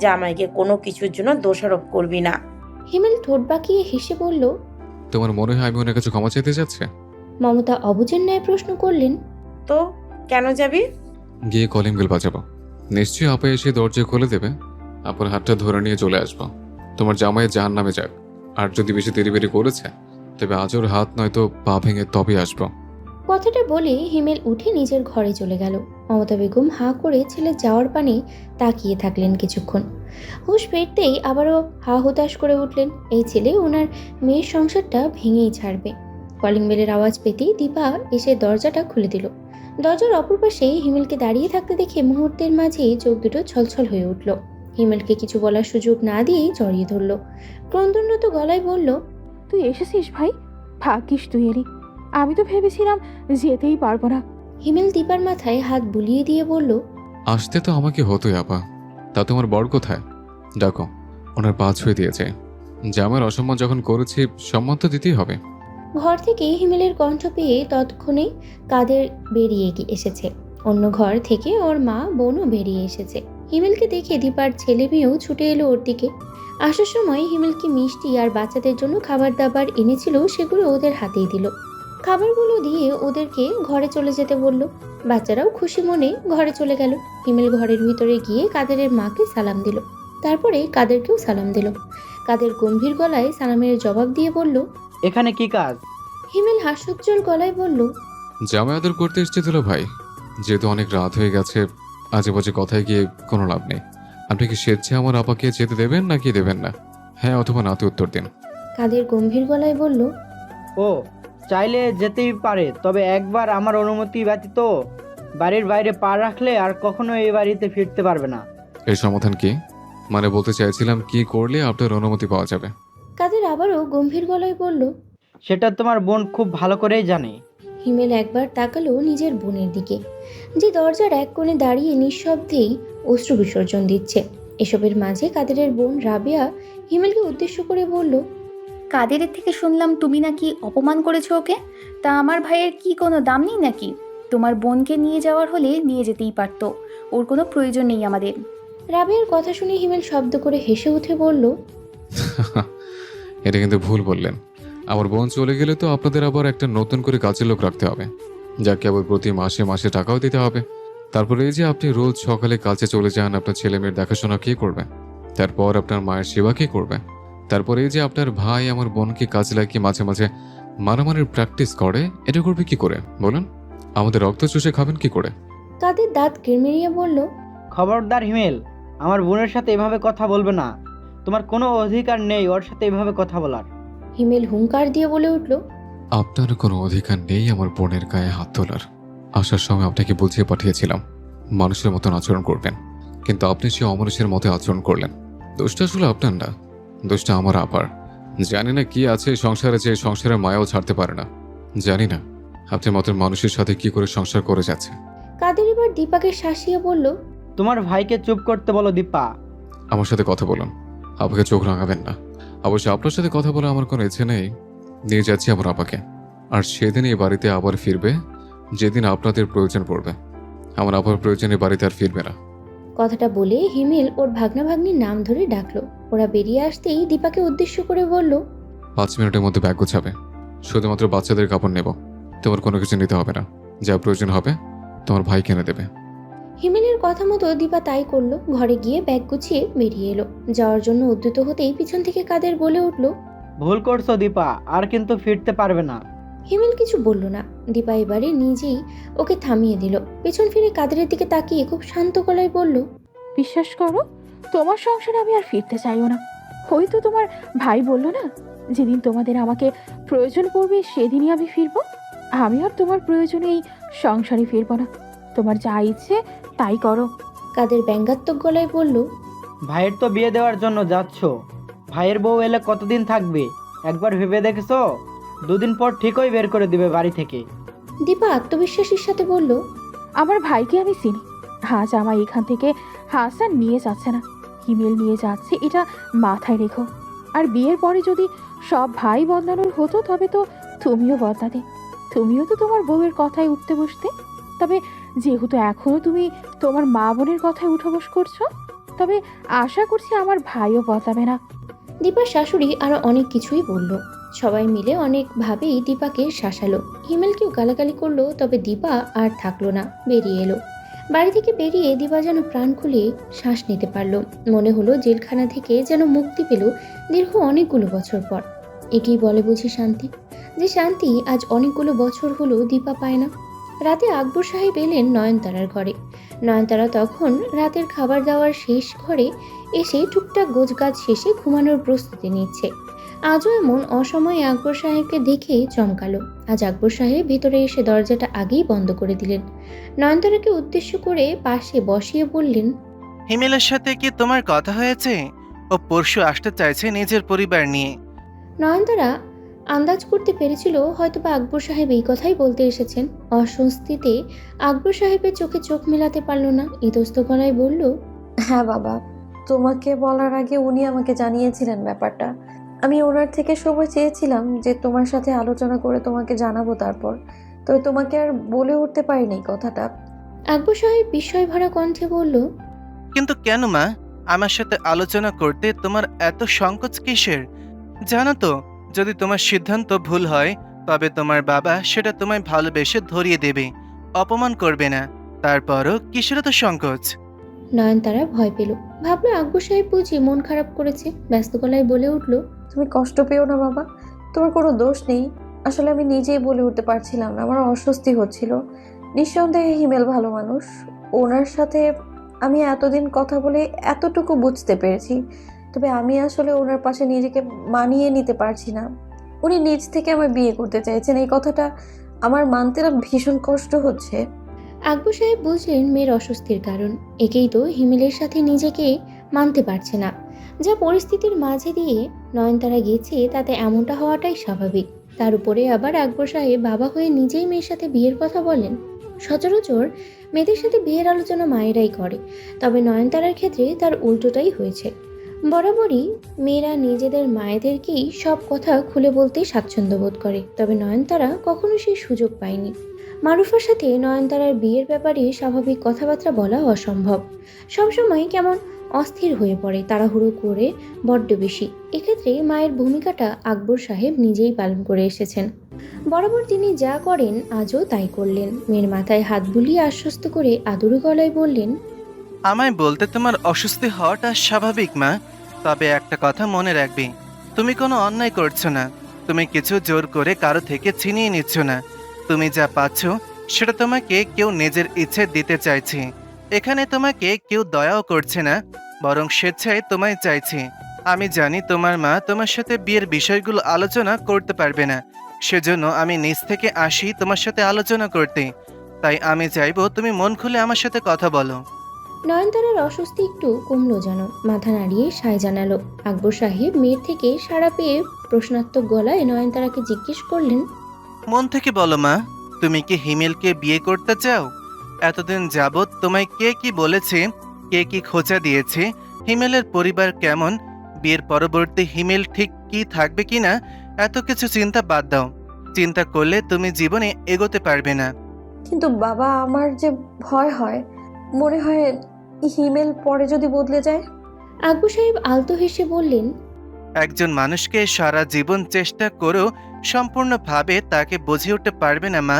জামাইকে কোনো কিছুর জন্য দোষারোপ করবি না। হিমেল ঠোঁট বাঁকিয়ে হেসে বলল। তোমার মনে হয় আমি ওনার কাছে ক্ষমা চাইতে যাচ্ছে? মমতা অবুঝের ন্যায় প্রশ্ন করলেন, তো কেন যাবি? গিয়ে কলিং বেল বাজাবো। নিশ্চয়ই আপা এসে দরজা খুলে দেবে। আপনার হাতটা ধরে নিয়ে চলে আসবো। তোমার জামাই জাহান নামে যাক। আর যদি বেশি দেরি করেছে, তবে আজ ওর হাত নয়তো পা ভেঙে তবে আসবো। কথাটা বলে হিমেল উঠে নিজের ঘরে চলে গেল। মমতা বেগম হাঁ করে ছেলে যাওয়ার পানে তাকিয়ে থাকলেন কিছুক্ষণ। হুঁশ ফিরতেই আবারও হা হুতাশ করে উঠলেন। এই ছেলে ওনার মেয়ের সংসারটা ভেঙেই ছাড়বে। কলিং বেলের আওয়াজ পেতেই দীপা এসে দরজাটা খুলে দিল। দরজার অপর পাশে হিমেলকে দাঁড়িয়ে থাকতে দেখে মুহূর্তের মাঝেই চোখ দুটো ছলছল হয়ে উঠল। হিমেলকে কিছু বলার সুযোগ না দিয়েই জড়িয়ে ধরল। ক্রন্দনরত গলায় বলল, তুই এসেছিস ভাই, ভাগ্যিস তুই এলি। আমি তো ভেবেছিলাম যেতেই পারবো না। হিমেল দীপার মাথায় হাত বুলিয়ে দিয়ে বলল, আসতে তো আমাকে হতোই আপা। তা তোমার বর কোথায়? ডাকো, ওনার পা ছুঁয়ে দিয়েছে। জামার অসম্মান যখন করেছি, সম্মান তো দিতেই হবে। ঘর থেকে হিমেলের কণ্ঠ পেয়ে তৎক্ষণে কাদের বেরিয়ে এসেছে। অন্য ঘর থেকে ওর মা বোনও বেরিয়ে এসেছে। হিমেলকে দেখে দীপার ছেলে মেয়েও ছুটে এলো ওর দিকে। আসার সময় হিমেলকে মিষ্টি আর বাচ্চাদের জন্য খাবার দাবার এনেছিল, সেগুলো ওদের হাতেই দিল। খাবারগুলো দিয়ে ওদেরকে ঘরে চলে যেতে বলল। বাচ্চারাও খুশি মনে ঘরে চলে গেল। হিমেল ঘরের ভিতরে গিয়ে কাদেরের মাকে সালাম দিল। তারপরে কাদেরকেও সালাম দিল। কাদের গম্ভীর গলায় সালামের জবাব দিয়ে বলল, এখানে কি কাজ? হিমেল হাস্যোজ্জ্বল গলায় বলল, জামাই আদর করতে এসছে দিল ভাই। যেহেতু অনেক রাত হয়ে গেছে, আজে বাজে কথায় গিয়ে কোনো লাভ নেই। আপনি কি স্বেচ্ছায় আমার আপাকে যেতে দেবেন নাকি দেবেন না? হ্যাঁ অথবা নাতে উত্তর দিন। কাদের গম্ভীর গলায় বলল, ও চাইলে যেতেই পারে, তবে একবার আমার অনুমতি ব্যতীত বাড়ির বাইরে পা রাখলে আর কখনো এই বাড়িতে ফিরতে পারবে না। এর সমাধান কি? মানে বলতে চাইছিলাম কি করলে আপনার অনুমতি পাওয়া যাবে। কাদের আবারও গম্ভীর গলায় বলল। সেটা তোমার বোন খুব ভালো করেই জানে। হিমেল একবার তাকালো নিজের বোনের দিকে, যে দরজার এক কোণে দাঁড়িয়ে নিঃশব্দেই অশ্রু বিসর্জন দিচ্ছে। এসবের মাঝে কাদেরের বোন রাবেয়া হিমেলকে উদ্দেশ্য করে বলল, কাদেরের থেকে শুনলাম তুমি নাকি অপমান করেছো ওকে। তা আমার ভাইয়ের কি কোনো দাম নেই নাকি? তোমার বোনকে নিয়ে যাওয়ার হলে নিয়ে যেতেই পারতো, ওর কোনো প্রয়োজন নেই আমাদের। রাবেয়ার কথা শুনে হিমেল শব্দ করে হেসে উঠে বলল, এটা কিন্তু ভুল বললেন। আমার বোন চলে গেলে তো আপনাদের আবার একটা নতুন করে কাজের লোক রাখতে হবে, যাকে আবার প্রতি মাসে মাসে টাকাও দিতে হবে। তারপরে এই যে আপনি রোজ সকালে কাজে চলে যান, আপনার ছেলে মেয়ের দেখাশোনা কে করবে? তারপর আপনার মায়ের সেবা কে করবে? তারপরে এই যে আপনার ভাই আমার বোনকে কাজে লাগিয়ে মাঝে মাঝে মারামারির প্র্যাকটিস করে, এটা করবে কি করে বলুন? আমাদের রক্ত চুষে খাবেন কি করে? কাদের দাঁত কিরমিরিয়ে বলল, খবরদার হিমেল, আমার বোনের সাথে এভাবে কথা বলবে না। তোমার কোনো অধিকার নেই ওর সাথে এভাবে কথা বলার। হিমেল হুঙ্কার দিয়ে বলে উঠল, আপনার কোনো অধিকার নেই আমার বোনের গায়ে হাত তোলার। আসার সময় আপনাকে বুঝিয়ে পাঠিয়েছিলাম মানুষের মতন আচরণ করবেন, কিন্তু আপনি সে অমানুষের মতো আচরণ করলেন। দোষটা আসলে আপনার না, দোষটা আমার আপার। জানি না কি আছে সংসারে যে সংসারের মায়াও ছাড়তে পারে না। জানি না আপনার মতন মানুষের সাথে কি করে সংসার করে যাচ্ছে। কাদের এবার দীপাকে শাসিয়ে বলল, তোমার ভাইকে চুপ করতে বলো দীপা। আমার সাথে কথা বলুন, আপাকে চোখ রাঙাবেন না। অবশ্য আপনার সাথে কথা বলে আমার কোনো ইচ্ছে নেই। নিয়ে যাচ্ছি আমার আপাকে, আর সেদিন এই বাড়িতে আবার ফিরবে যেদিন আপনাদের প্রয়োজন পড়বে। আমার আপার প্রয়োজনে বাড়িতে আর ফিরবে না। কথাটা বলে হিমেল ওর ভাগনা ভাগ্নির নাম ধরে ডাকলো। ওরা বেরিয়ে আসতেই দীপাকে উদ্দেশ্য করে বলল, 5 মিনিটের মধ্যে ব্যাগ গোছাবে। শুধুমাত্র বাচ্চাদের কাপড় নেব, তোমার কোনো কিছু নিতে হবে না। যা প্রয়োজন হবে তোমার ভাই কিনে দেবে। হিমেলের কথা মতো দীপা তাই করলো। ঘরে গিয়ে ব্যাগ গুছিয়ে বেরিয়ে এলো। যাওয়ার জন্য উদ্যত হতেই পিছন থেকে কাদের বলে উঠল, ভুল করছো দীপা, আর কিন্তু ফিরতে পারবে না। হিমেল কিছু বলল না। দীপা এবারে নিজেই ওকে থামিয়ে দিল। পেছন ফিরে কাদেরের দিকে তাকিয়ে খুব শান্ত গলায় বলল, বিশ্বাস করো, তোমার সংসারে আমি আর ফিরতে চাইও না। হয়তো তোমার ভাই বলল না, যেদিন তোমাদের আমাকে প্রয়োজন পড়বে সেদিনই আমি ফিরবো। আমি আর তোমার প্রয়োজনে এই সংসারে ফিরবো না। তোমার যা ইচ্ছে তাই করো। কাদের ব্যঙ্গাত্মক গলায় বলল, ভাইয়ের তো বিয়ে দেওয়ার জন্য যাচ্ছ, ভাইয়ের বউ এলে কতদিন থাকবে একবার ভেবে দেখেছো? 2 দিন পর ঠিকই বের করে দিবে বাড়ি থেকে। দীপা আত্মবিশ্বাসের সাথে বলল, আমার ভাইকে আমি চিনি। আজ আমায় এখান থেকে হাসান নিয়ে যাচ্ছে না, হিমেল নিয়ে যাচ্ছে, এটা মাথায় রেখো। আর বিয়ের পরে যদি সব ভাই বদলানোর হতো তবে তো তুমিও বদলাতে। তুমিও তো তোমার বউয়ের কথায় উঠতে বসতে। তবে যেহেতু এখনও তুমি তোমার মা বোনের কথায় উঠে বস করছো, তবে আশা করছি আমার ভাইও বদলাবে না। দীপার শাশুড়ি আরো অনেক কিছুই বলল। সবাই মিলে অনেকভাবেই দীপাকে শাসালো, হিমেলকেও গালাগালি করলো। তবে দীপা আর থাকলো না, বেরিয়ে এলো। বাড়ি থেকে বেরিয়ে দীপা যেন প্রাণ খুলে শ্বাস নিতে পারলো। মনে হলো জেলখানা থেকে যেন মুক্তি পেল দীর্ঘ অনেকগুলো বছর পর। একেই বলে বুঝি শান্তি, যে শান্তি আজ অনেকগুলো বছর হলো দীপা পায় না। রাতে আকবর সাহেব এলেন নয়নতারার ঘরে। নয়নতারা তখন রাতের খাবার দাওয়ার শেষ ঘরে এসে টুকটাক গোছগাছ শেষে ঘুমানোর প্রস্তুতি নিচ্ছে। আজও এমন অসময়ে আকবর সাহেবকে দেখে চমকালো। আজ আকবর সাহেব ভিতরে এসে দরজাটা আগেই বন্ধ করে দিলেন। নয়নতারাকে উদ্দেশ্য করে পাশে বসিয়ে বললেন, হিমেলের সাথে কি তোমার কথা হয়েছে? ও পরশু আসতে চাইছে নিজের পরিবার নিয়ে। নয়নতারা আন্দাজ করতে পেরেছিল হয়তোবা আকবর সাহেব এই কথাই বলতে এসেছেন। অস্বস্তিতে আকবর সাহেবের চোখে চোখ মেলাতে পারল না, ইতস্ত গলায় বলল, হ্যাঁ বাবা, তোমাকে বলার আগে উনি আমাকে জানিয়েছিলেন ব্যাপারটা। আমি ওনার থেকে সময় চেয়েছিলাম যে তোমার সাথে আলোচনা করে তোমাকে জানাবো, তারপর তবে তোমাকে আর বলে উঠতে পারিনি কথাটা। আকবর সাহেব বিস্ময় ভরা কণ্ঠে বলল, কিন্তু কেন মা, আমার সাথে আলোচনা করতে তোমার এত সংকোচ কিসের? জানো তো, যদি তোমার সিদ্ধান্ত ভুল হয় তবে তোমার বাবা সেটা তোমায় ভালোবেসে ধরিয়ে দেবে, অপমান করবে না। তারপরও কিসের তো সংকোচ? নয়নতারা ভয় পেল। ভাবলো আকবর সাহেব বুঝি মন খারাপ করেছে। ব্যস্ত গলায় বলে উঠল, তুমি কষ্ট পেও না বাবা, তোমার কোনো দোষ নেই। আসলে আমি নিজেই বলে উঠতে পারছিলাম না, আমার অস্বস্তি হচ্ছিল। নিঃসন্দেহে হিমেল ভালো মানুষ, ওনার সাথে আমি এতদিন কথা বলে এতটুকু বুঝতে পেরেছি। তবে আমি আসলে ওনার পাশে নিজেকে মানিয়ে নিতে পারছি না। উনি নিজ থেকে আমায় বিয়ে করতে চাইছেন, এই কথাটা আমার মানতে না ভীষণ কষ্ট হচ্ছে। আকবর সাহেব বুঝলেন মেয়ের অস্বস্তির কারণ। একেই তো হিমেলের সাথে নিজেকে মানতে পারছে না। যা পরিস্থিতির মাঝে দিয়ে নয়নতারা গেছে তাতে এমনটা হওয়াটাই স্বাভাবিক। তার উপরে আবার আকবর সাহেব বাবা হয়ে নিজেই মেয়ের সাথে বিয়ের কথা বলেন। সচরাচর মেয়েদের সাথে বিয়ের আলোচনা মায়েরাই করে, তবে নয়নতারার ক্ষেত্রে তার উল্টোটাই হয়েছে। বরাবরই মেয়েরা নিজেদের মায়েদেরকেই সব কথা খুলে বলতে স্বাচ্ছন্দ্য বোধ করে, তবে নয়নতারা কখনো সেই সুযোগ পায়নি। মারুফার সাথে নয়নতারার বিয়ের ব্যাপারে স্বাভাবিক কথাবার্তা বলা অসম্ভব। সবসময় কেমন অস্থির হয়ে পড়ে, তাড়াহুড়ো করে বড্ড বেশি। এক্ষেত্রে মায়ের ভূমিকাটা আকবর সাহেব নিজেই পালন করে এসেছেন। বরাবর তিনি যা করেন আজও তাই করলেন। মেয়ের মাথায় হাত বুলিয়ে আশ্বস্ত করে আদুরু গলায় বললেন, আমায় বলতে তোমার অস্বস্তি হওয়াটা স্বাভাবিক মা, তবে একটা কথা মনে রাখবে, তুমি কোনো অন্যায় করছো না। তুমি কিছু জোর করে কারো থেকে ছিনিয়ে নিচ্ছ না। তুমি যা পাচ্ছ সেটা তোমাকে কেউ নিজের ইচ্ছে দিতে চাইছে। এখানে তোমাকে কেউ দয়াও করছে না, বরং স্বেচ্ছায় তোমায় চাইছে। আমি জানি তোমার মা তোমার সাথে বিয়ের বিষয়গুলো আলোচনা করতে পারবে না, সেজন্য আমি নিজ থেকে আসি তোমার সাথে আলোচনা করতে। তাই আমি চাইবো তুমি মন খুলে আমার সাথে কথা বলো। নয়নতারার অস্বস্তি একটু কমলো যেন, মাথা নাড়িয়ে সায় জানালো। আকবর সাহেব মেয়ের থেকে সাড়া পেয়ে প্রশ্নাত্মক গলায় নয়নতারাকে জিজ্ঞেস করলেন, মন থেকে বলো মা, তুমি কি হিমেলকে বিয়ে করতে চাও? এতদিন যাবৎ তোমায় কে কি বলেছে, কে কি খোঁচা দিয়েছে, হিমেলের পরিবার কেমন, বিয়ের পরবর্তী হিমেল ঠিক কি থাকবে কিনা, এত কিছু চিন্তা বাদ দাও। চিন্তা করলে তুমি জীবনে এগোতে পারবে না। কিন্তু বাবা, আমার যে ভয় হয়, মনে হয় হিমেল পরে যদি বদলে যায়। আকবর সাহেব আলতো হেসে বললেন, একজন মানুষকে সারা জীবন চেষ্টা করেও সম্পূর্ণভাবে তাকে বুঝে উঠতে পারবে না মা।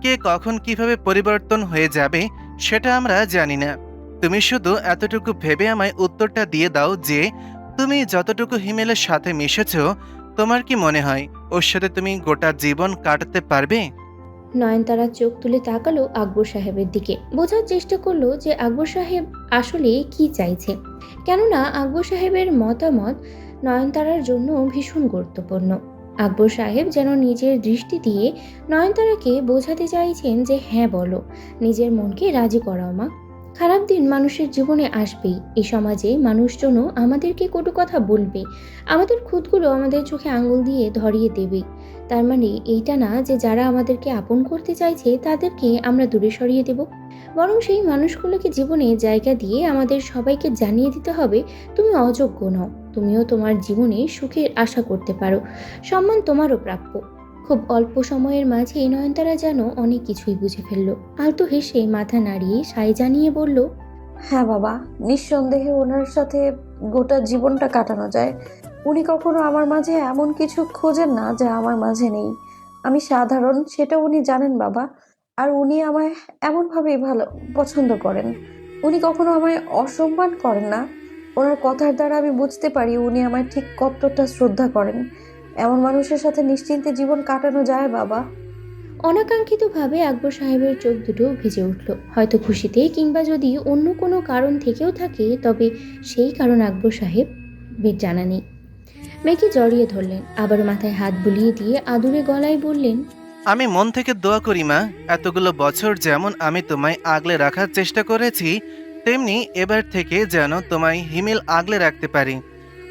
কে কখন কিভাবে পরিবর্তন হয়ে যাবে সেটা আমরা জানি না। তুমি শুধু এতটুকু ভেবে আমায় উত্তরটা দিয়ে দাও যে তুমি যতটুকু হিমেলের সাথে মিশেছ, তোমার কি মনে হয় ওর সাথে তুমি গোটা জীবন কাটাতে পারবে? নয়নতারা চোখ তুলে তাকালো আকবর সাহেবের দিকে, বোঝার চেষ্টা করলো যে আকবর সাহেব আসলে কি চাইছে। কেননা আকবর সাহেবের মতামত নয়নতারার জন্য ভীষণ গুরুত্বপূর্ণ। আকবর সাহেব যেন নিজের দৃষ্টি দিয়ে নয়নতারাকে বোঝাতে চাইছেন যে হ্যাঁ বলো, নিজের মনকে রাজি করাও মা। খারাপ দিন মানুষের জীবনে আসবেই। এই সমাজে মানুষজনও আমাদেরকে কটু কথা বলবে, আমাদের খুঁতগুলো আমাদের চোখে আঙুল দিয়ে ধরিয়ে দেবে। তার মানে এইটা না যে যারা আমাদেরকে আপন করতে চাইছে তাদেরকে আমরা দূরে সরিয়ে দেব, বরং সেই মানুষগুলোকে জীবনে জায়গা দিয়ে আমাদের সবাইকে জানিয়ে দিতে হবে তুমি অযোগ্য নও, তুমিও তোমার জীবনে সুখের আশা করতে পারো, সম্মান তোমারও প্রাপ্য। খুব অল্প সময়ের মাঝেই নয়নতারা যেন অনেক কিছুই বুঝে ফেলল। আলতো হেসে মাথা নাড়িয়ে সায় জানিয়ে বলল, হ্যাঁ বাবা, নিঃসন্দেহে ওনার সাথে গোটা জীবনটা কাটানো যায়। উনি কখনো আমার মাঝে এমন কিছু খোঁজেন না যা আমার মাঝে নেই। আমি সাধারণ, সেটা উনি জানেন বাবা। আর উনি আমায় এমনভাবেই ভালো পছন্দ করেন। উনি কখনো আমায় অসম্মান করেন না। ওনার কথার দ্বারা আমি বুঝতে পারি উনি আমায় ঠিক কতটা শ্রদ্ধা করেন। এমন মানুষের সাথে নিশ্চিন্তে জীবন কাটানো যায় বাবা। অনাকাঙ্ক্ষিতভাবে আকবর সাহেবের চোখ দুটো ভিজে উঠল, হয়তো খুশিতে, কিংবা যদি অন্য কোনো কারণ থেকেও থাকে, তবে সেই কারণ আকবর সাহেবের জানা নেই। মেয়েকে জড়িয়ে ধরলেন, আবার মাথায় হাত বুলিয়ে দিয়ে আদুরে গলায় বললেন, আমি মন থেকে দোয়া করি মা, এতগুলো বছর যেমন আমি তোমায় আগলে রাখার চেষ্টা করেছি, তেমনি এবার থেকে যেন তোমায় হিমেল আগলে রাখতে পারি।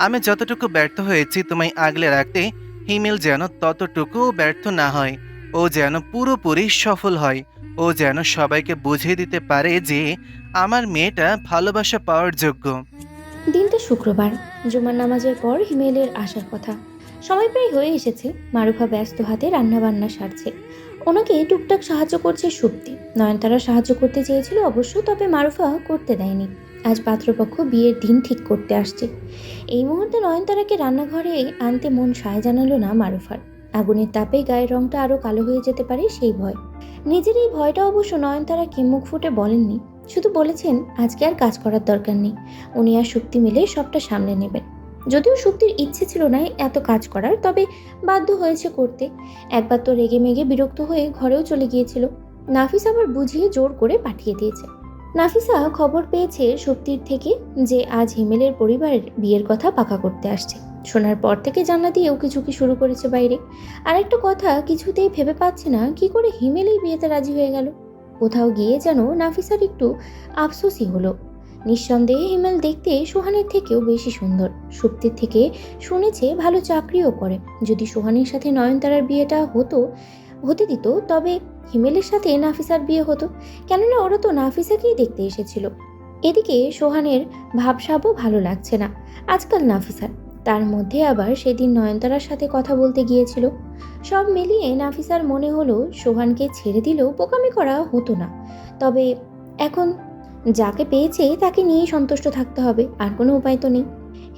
আমি যতটুকু ব্যর্থ হয়েছি তোমায় আগলে রাখতে, হিমেল যেন ততটুকুও ব্যর্থ না হয়। ও যেন পুরোপুরি সফল হয়। ও যেন সবাইকে বুঝিয়ে দিতে পারে যে আমার মেয়েটা ভালোবাসা পাওয়ার যোগ্য। দিনটা শুক্রবার, জুমার নামাজের পর হিমেলের আসার কথা। সময় প্রায় হয়ে এসেছে। মারুফা ব্যস্ত হাতে রান্নাবান্না সারছে, ওনাকে টুকটাক সাহায্য করছে সুপ্তি। নয়নতারা সাহায্য করতে চেয়েছিল অবশ্য, তবে মারুফা করতে দেয়নি। আজ পাত্রপক্ষ বিয়ের দিন ঠিক করতে আসছে। এই মুহূর্তে নয়নতারাকে রান্নাঘরে আনতে মন সায় জানালো না মারুফার। আগুনের তাপে গায়ের রংটা আরো কালো হয়ে যেতে পারে সেই ভয়। নিজের এই ভয়টা অবশ্য নয়নতারাকে মুখ ফুটে বলেননি, শুধু বলেছেন আজকে আর কাজ করার দরকার নেই, উনি আর শক্তি মিলে সবটা সামলে নেবেন। যদিও শক্তির ইচ্ছে ছিল না এত কাজ করার, তবে বাধ্য হয়েছে করতে। একবার তো রেগে মেগে বিরক্ত হয়ে ঘরেও চলে গিয়েছিল। নাফিসা আবার বুঝিয়ে জোর করে পাঠিয়ে দিয়েছে। নাফিসা খবর পেয়েছে শক্তির থেকে যে আজ হিমেলের পরিবারের বিয়ের কথা পাকা করতে আসছে। শোনার পর থেকে জানলা দিয়ে উকিঝুঁকি শুরু করেছে বাইরে। আর একটা কথা কিছুতেই ভেবে পাচ্ছে না, কি করে হিমেল এই বিয়েতে রাজি হয়ে গেল। কোথাও গিয়ে যেন নাফিসার একটু আফসোসই হলো। নিঃসন্দেহে হিমেল দেখতে সোহানের থেকেও বেশি সুন্দর। সুপ্তির থেকে শুনেছে ভালো চাকরিও করে। যদি সোহানের সাথে নয়নতারার বিয়েটা হতে দিত, তবে হিমেলের সাথে নাফিসার বিয়ে হতো, কেননা ওরা তো নাফিসাকেই দেখতে এসেছিল। এদিকে সোহানের ভাবসাবও ভালো লাগছে না আজকাল নাফিসার। তার মধ্যে আবার সেদিন নয়নতারার সাথে কথা বলতে গিয়েছিল। সব মিলিয়ে নাফিসার মনে হলো সোহানকে ছেড়ে দিলেও বোকামি করা হতো না। তবে এখন যাকে পেয়েছে তাকে নিয়েই সন্তুষ্ট থাকতে হবে, আর কোনো উপায় তো নেই।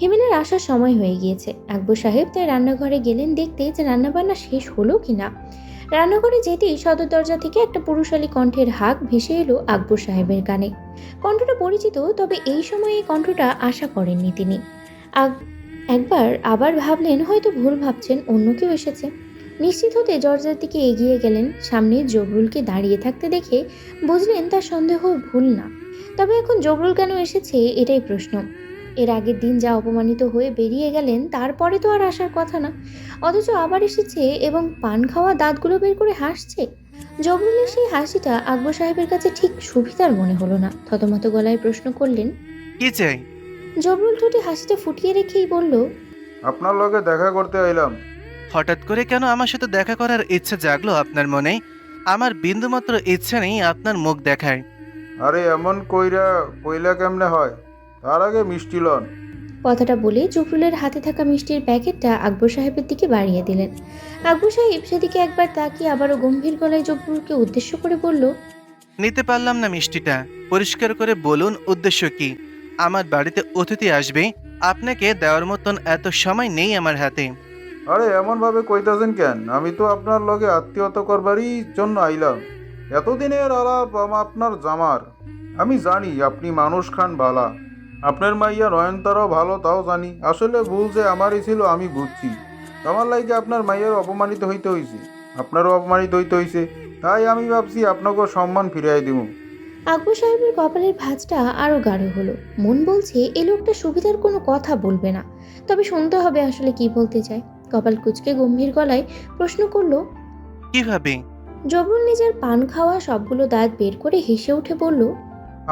হিমেলের আসার সময় হয়ে গিয়েছে। আকবর সাহেব তাই রান্নাঘরে গেলেন দেখতে যে রান্নাবান্না শেষ হলো কিনা। রান্নাঘরে যেতেই সদর দরজা থেকে একটা পুরুষালী কণ্ঠের হাঁক ভেসে এলো আকবর সাহেবের কানে। কণ্ঠটা পরিচিত, তবে এই সময়ে এই কণ্ঠটা আশা করেননি তিনি। একবার আবার ভাবলেন হয়তো ভুল ভাবছেন, অন্য কেউ এসেছে। নিশ্চিত হতে দরজার দিকে এগিয়ে গেলেন। সামনে জবরুলকে দাঁড়িয়ে থাকতে দেখে বুঝলেন তার সন্দেহ ভুল না। তবে এখন জবরুল কেন এসেছে এটাই প্রশ্ন। এর আগের দিন যা অপমানিত হয়ে বেরিয়ে গেলেন, তারপরে তো আর আসার কথা না, অথচ আবার এসেছে এবং পান খাওয়া দাঁতগুলো বের করে হাসছে। জবরুলের সেই হাসিটা আকবর সাহেবের কাছে ঠিক সুবিধার মনে হলো না। থতমত গলায় প্রশ্ন করলেন, কি চাই? জবরুল ঠোঁটে হাসিটা ফুটিয়ে রেখেই বলল, আপনার লগে দেখা করতে আইলাম। হঠাৎ করে কেন আমার সাথে দেখা করার ইচ্ছা জাগলো আপনার মনে? আমার বিন্দুমাত্র ইচ্ছা নেই আপনার মুখ দেখায়। আরে এমন কইলা কেমনে হয়? তার আগে মিষ্টি লন। কথাটা বলে জবরুলের হাতে থাকা মিষ্টির প্যাকেটটা আকবর সাহেবের দিকে বাড়িয়ে দিলেন। আকবর সাহেব সেদিকে একবার তাকিয়ে আবারও গম্ভীর গলায় জবরুলকে উদ্দেশ্য করে বলল, নিতে পারলাম না মিষ্টিটা, পরিষ্কার করে বলুন উদ্দেশ্য কি? আমার বাড়িতে অতিথি আসবে, আপনাকে দেওয়ার মতন এত সময় নেই আমার হাতে। আরে এমন ভাবে কইতাছেন কেন? আমি তো আপনার লগে আত্মীয়তা করবারই জন্য আইলাম। এতদিনের আলাপ আপনার জামার। আমি জানি আপনি মানুষ খান ভালা, আপনার মাইয়া নয়নতারাও ভালো, তাও জানি। আসলে ভুল যে আমারই ছিল আমি বুঝছি। আমার লাইগে আপনার মাইয়ার অপমানিত হইতে হয়েছে। আপনারও অপমানিত হইতে হইছে, তাই আমি ভাবছি আপনাকেও সম্মান ফিরাই দিব। আকবর সাহেবের কপালের ভাঁজটা আরো গাঢ় হলো। মন বলছে এ লোকটা সুবিধার কোনো কথা বলবে না, তবে শুনতে হবে আসলে কি বলতে চায়। কপাল কুঁচকে গম্ভীর গলায় প্রশ্ন করলো, কিভাবে? জবরুল নিজের পান খাওয়া সবগুলো দাঁত বের করে হেসে উঠে বলল,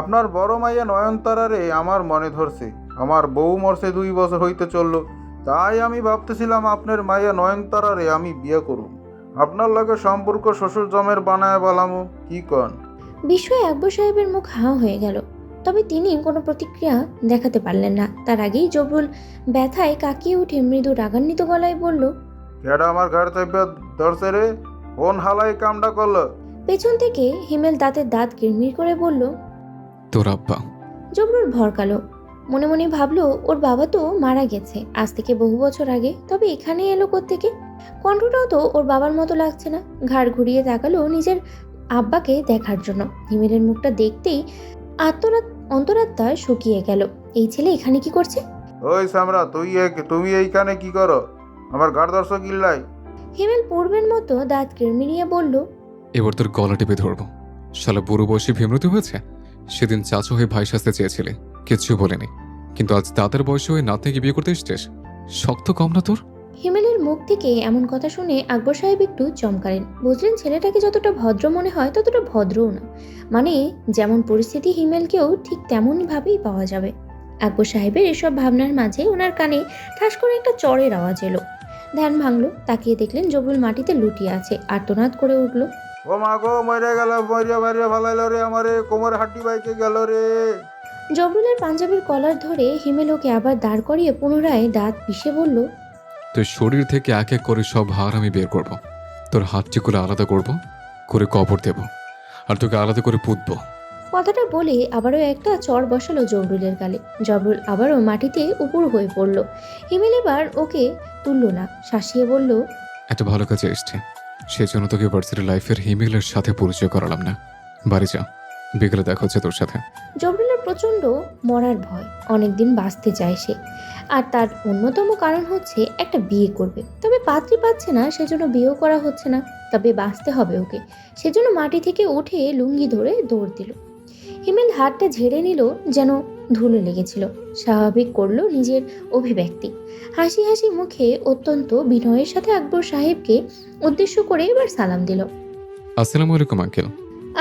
আপনার বড় মাইয়া নয়নতারারে আমার মনে ধরছে। আমার বউ মরছে 2 বছর হইতে চললো, তাই আমি ভাবতেছিলাম আপনার মাইয়া নয়নতারারে আমি বিয়ে করুম। আপনার লগে সম্পর্ক শ্বশুর জমের বানায় বলামো, কি কন? বিস্ময়ে আকবর সাহেবের মুখ হাঁ হয়ে গেল, তবে তিনি কোনো প্রতিক্রিয়া দেখাতে পারলেন না। তার আগেই জবরুল ব্যথায় কাকিয়ে উঠে মৃদু রাগান্বিত গলায় বলল, কেডা আমার ঘর চাইপে ধরছে রে? কোন হালাই কামটা করলো? পেছন থেকে হিমেল দাঁতের দাঁত কিরমির করে বলল। তোর আব্বা। জবরুল ভরকালো, মনে মনে ভাবলো ওর বাবা তো মারা গেছে আজ থেকে বহু বছর আগে, তবে এখানে এলো কোত্থেকে? কণ্ঠটাও তো ওর বাবার মতো লাগছে না। ঘাড় ঘুরিয়ে তাকালো নিজের আব্বাকে দেখার জন্য। হিমেলের মুখটা দেখতেই অন্তরাত্মা শুকিয়ে গেল। এই ছেলে এখানে কি করছে? ওই সামরা, তুমি এইখানে কি করো? আমার ঘর ধরছ কিল্লাই? হিমেল পূর্বের মতো দাঁত কিরমিরিয়ে বলল, এবার তোর গলা টিপে ধরবো। শালা বুড়ো বয়সে ভীমরতি হয়েছে। সেদিন চাচু হয়ে ভাই সাজতে চেয়েছিলে, কিচ্ছু বলেনি, কিন্তু আজ দাদার বয়সে হয়ে নাতনিকে বিয়ে করতে এসছিস। শক্ত কম না তোর? হিমেলের মুখ থেকে এমন কথা শুনে আকবর সাহেব একটু চমকালেন। বুঝলেন ছেলেটাকে যতটা ভদ্র মনে হয় ততটা ভদ্রও না, মানে যেমন পরিস্থিতি হিমেলকেও ঠিক তেমনই ভাবেই পাওয়া যাবে। আকবর সাহেবের এসব ভাবনার মাঝে ওনার কানে ঠাস করে একটা চড়ের আওয়াজ এলো। ধ্যান ভাঙলো, তাকিয়ে দেখলেন জবরুল মাটিতে লুটিয়ে আছে, আর্তনাদ করে উঠল। ও মা গো, মরে গেল, মরিয়া মারিয়া ফালাইল রে আমারে, কোমর হাড্ডি বাইকে গেল রে। জবরুলের পাঞ্জাবির কলার ধরে হিমেল ওকে আবার দাঁড় করিয়ে পুনরায় দাঁত পিষে বলল, তোর শরীর থেকে এক এক করে সব হাড় আমি বের করব। তোর হাতটিগুলো আলাদা করব, করে কবর দেব, আর তোকে আলাদা করে পুঁতবো। কথাটা বলে আবারও একটা চড় বসালো জবরুলের গালে। জবরুল আবারও মাটিতে উপুড় হয়ে পড়ল। হিমেল এবার ওকে তুলল না, শাসিয়ে বলল, একটা ভালো কাজে এসছে, সেজন্য তোকে ভার্সিটি লাইফের হিমেলের সাথে পরিচয় করালাম না। বাড়ি যা, বিকেলে দেখা হচ্ছে তোর সাথে। জবরুলের প্রচণ্ড মরার ভয়, অনেকদিন বাঁচতে চায় সে, আর তার অন্যতম কারণ হচ্ছে একটা বিয়ে করবে, তবে পাত্রী পাচ্ছে না, সেজন্য বিয়েও করা হচ্ছে না, তবে বাঁচতে হবে ওকে। সেজন্য মাটি থেকে উঠে লুঙ্গি ধরে দৌড় দিল। হিমেল হাতটা ঝেড়ে নিল, যেন ধুলো লেগেছিল। স্বাভাবিক করলো নিজের অভিব্যক্তি, হাসি হাসি মুখে অত্যন্ত বিনয়ের সাথে আকবর সাহেবকে উদ্দেশ্য করে এবার সালাম দিল। আসসালামু আলাইকুম আঙ্কেল।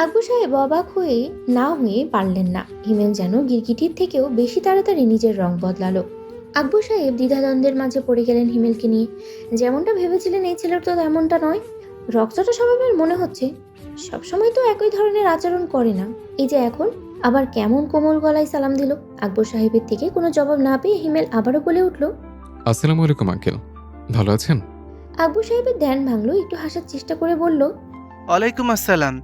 আকবর সাহেব অবাক হয়ে না হয়ে পারলেন না। হিমেল যেন গিরগিটির থেকেও বেশি তাড়াতাড়ি নিজের রং বদলালো। আকবর সাহেব দ্বিধাদ্বন্দ্বের মাঝে পড়ে গেলেন হিমেলকে নিয়ে। যেমনটা ভেবেছিলেন এই ছেলের তো তেমনটা নয়, রক্তটা স্বভাবের মনে হচ্ছে, সবসময় তো একই ধরনের আচরণ করে না। এই যে এখন আবার কেমন কোমল গলায় সালাম দিল। আকবর সাহেবের থেকে কোনো জবাব না পেয়ে হিমেল আবারও বলে উঠল, আসসালামু আলাইকুম আঙ্কেল, ভালো আছেন? আকবর সাহেবের ধ্যান ভাঙলো, একটু হাসার চেষ্টা করে বলল, ওয়ালাইকুম আসসালাম।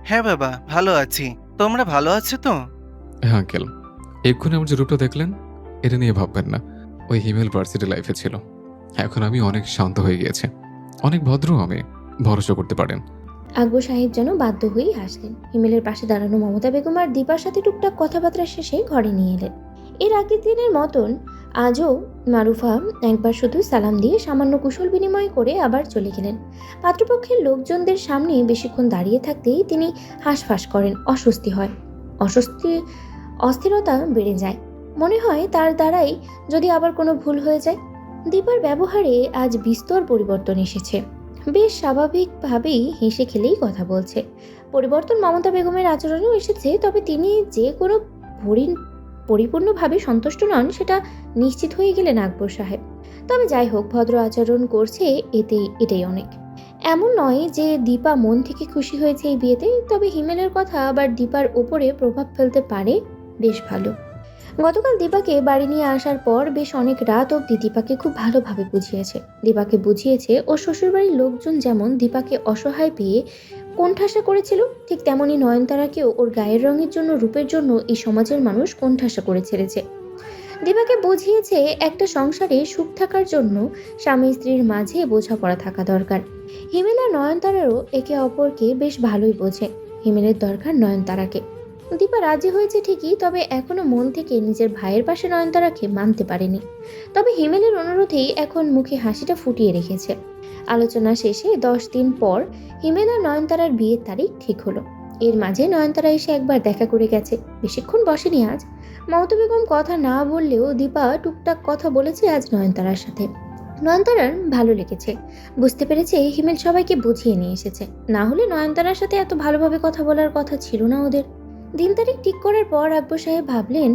হ্যাঁ বাবা, ভালো আছি। তোমরা ভালো আছো তো? হ্যাঁ আঙ্কেল, এক্ষুনি আমার যে রূপটা দেখলেন, এটা নিয়ে ভাববেন না। ওই হিমেল ভার্সিটি লাইফে ছিল, এখন আমি অনেক শান্ত হয়ে গিয়েছে, অনেক ভদ্র, আমি ভরসা করতে পারেন। আকবর সাহেব যেন বাধ্য হয়েই হাসলেন। হিমেলের পাশে দাঁড়ানো মমতা বেগম আর দীপার সাথে টুকটাক কথাবার্তা শেষে ঘরে নিয়ে এলেন। এর আগের দিনের মতন আজও মারুফা একবার শুধু সালাম দিয়ে সামান্য কুশল বিনিময় করে আবার চলে গেলেন। পাত্রপক্ষের লোকজনদের সামনে বেশিক্ষণ দাঁড়িয়ে থাকতেই তিনি হাঁসফাঁস করেন, অস্বস্তি হয়, অস্থিরতা বেড়ে যায়। মনে হয় তার দ্বারাই যদি আবার কোনো ভুল হয়ে যায়। দীপার ব্যবহারে আজ বিস্তর পরিবর্তন এসেছে। বেশ স্বাভাবিকভাবেই হেসে খেলেই কথা বলছে। পরিবর্তন মমতা বেগমের আচরণেও এসেছে, তবে তিনি যে কোনো পরিপূর্ণভাবে সন্তুষ্ট নন সেটা নিশ্চিত হয়ে গেলেন আকবর সাহেব। তবে যাই হোক, ভদ্র আচরণ করছে, এটাই অনেক। এমন নয় যে দীপা মন থেকে খুশি হয়েছে এই বিয়েতে, তবে হিমেলের কথা আবার দীপার ওপরে প্রভাব ফেলতে পারে, বেশ ভালো। গতকাল দীপাকে বাড়ি নিয়ে আসার পর বেশ অনেক রাত অবধি দীপাকে খুব ভালোভাবে বুঝিয়েছে ও শ্বশুরবাড়ির লোকজন যেমন দীপাকে অসহায় পেয়ে কোণঠাসা করেছিল, ঠিক তেমনি নয়নতারাকেও ওর গায়ের রঙের জন্য, রূপের জন্য এই সমাজের মানুষ কোণঠাসা করে ছেড়েছে। দীপাকে বুঝিয়েছে একটা সংসারে সুখ থাকার জন্য স্বামী স্ত্রীর মাঝে বোঝাপড়া থাকা দরকার। হিমেল আর নয়নতারারও একে অপরকে বেশ ভালোই বোঝে। হিমেলের দরকার নয়নতারাকে, দীপা রাজি হয়েছে ঠিকই, তবে এখনো মন থেকে নিজের ভাইয়ের পাশে নয়নতারাকে মানতে পারেনি। তবে হিমেলের অনুরোধেই এখন মুখে হাসিটা ফুটিয়ে রেখেছে। আলোচনা শেষে 10 দিন পর হিমেল আর নয়নতারার বিয়ের তারিখ ঠিক হলো। এর মাঝে নয়নতারা এসে একবার দেখা করে গেছে, বেশিক্ষণ বসেনি আজ। মমতা বেগম কথা না বললেও দীপা টুকটাক কথা বলেছে আজ নয়নতারার সাথে। নয়নতারার ভালো লেগেছে, বুঝতে পেরেছে হিমেল সবাইকে বুঝিয়ে নিয়ে এসেছে, না হলে নয়নতারার সাথে এত ভালোভাবে কথা বলার কথা ছিল না ওদের। দিন তারিখ ঠিক করার পর আকবর সাহেব ভাবলেন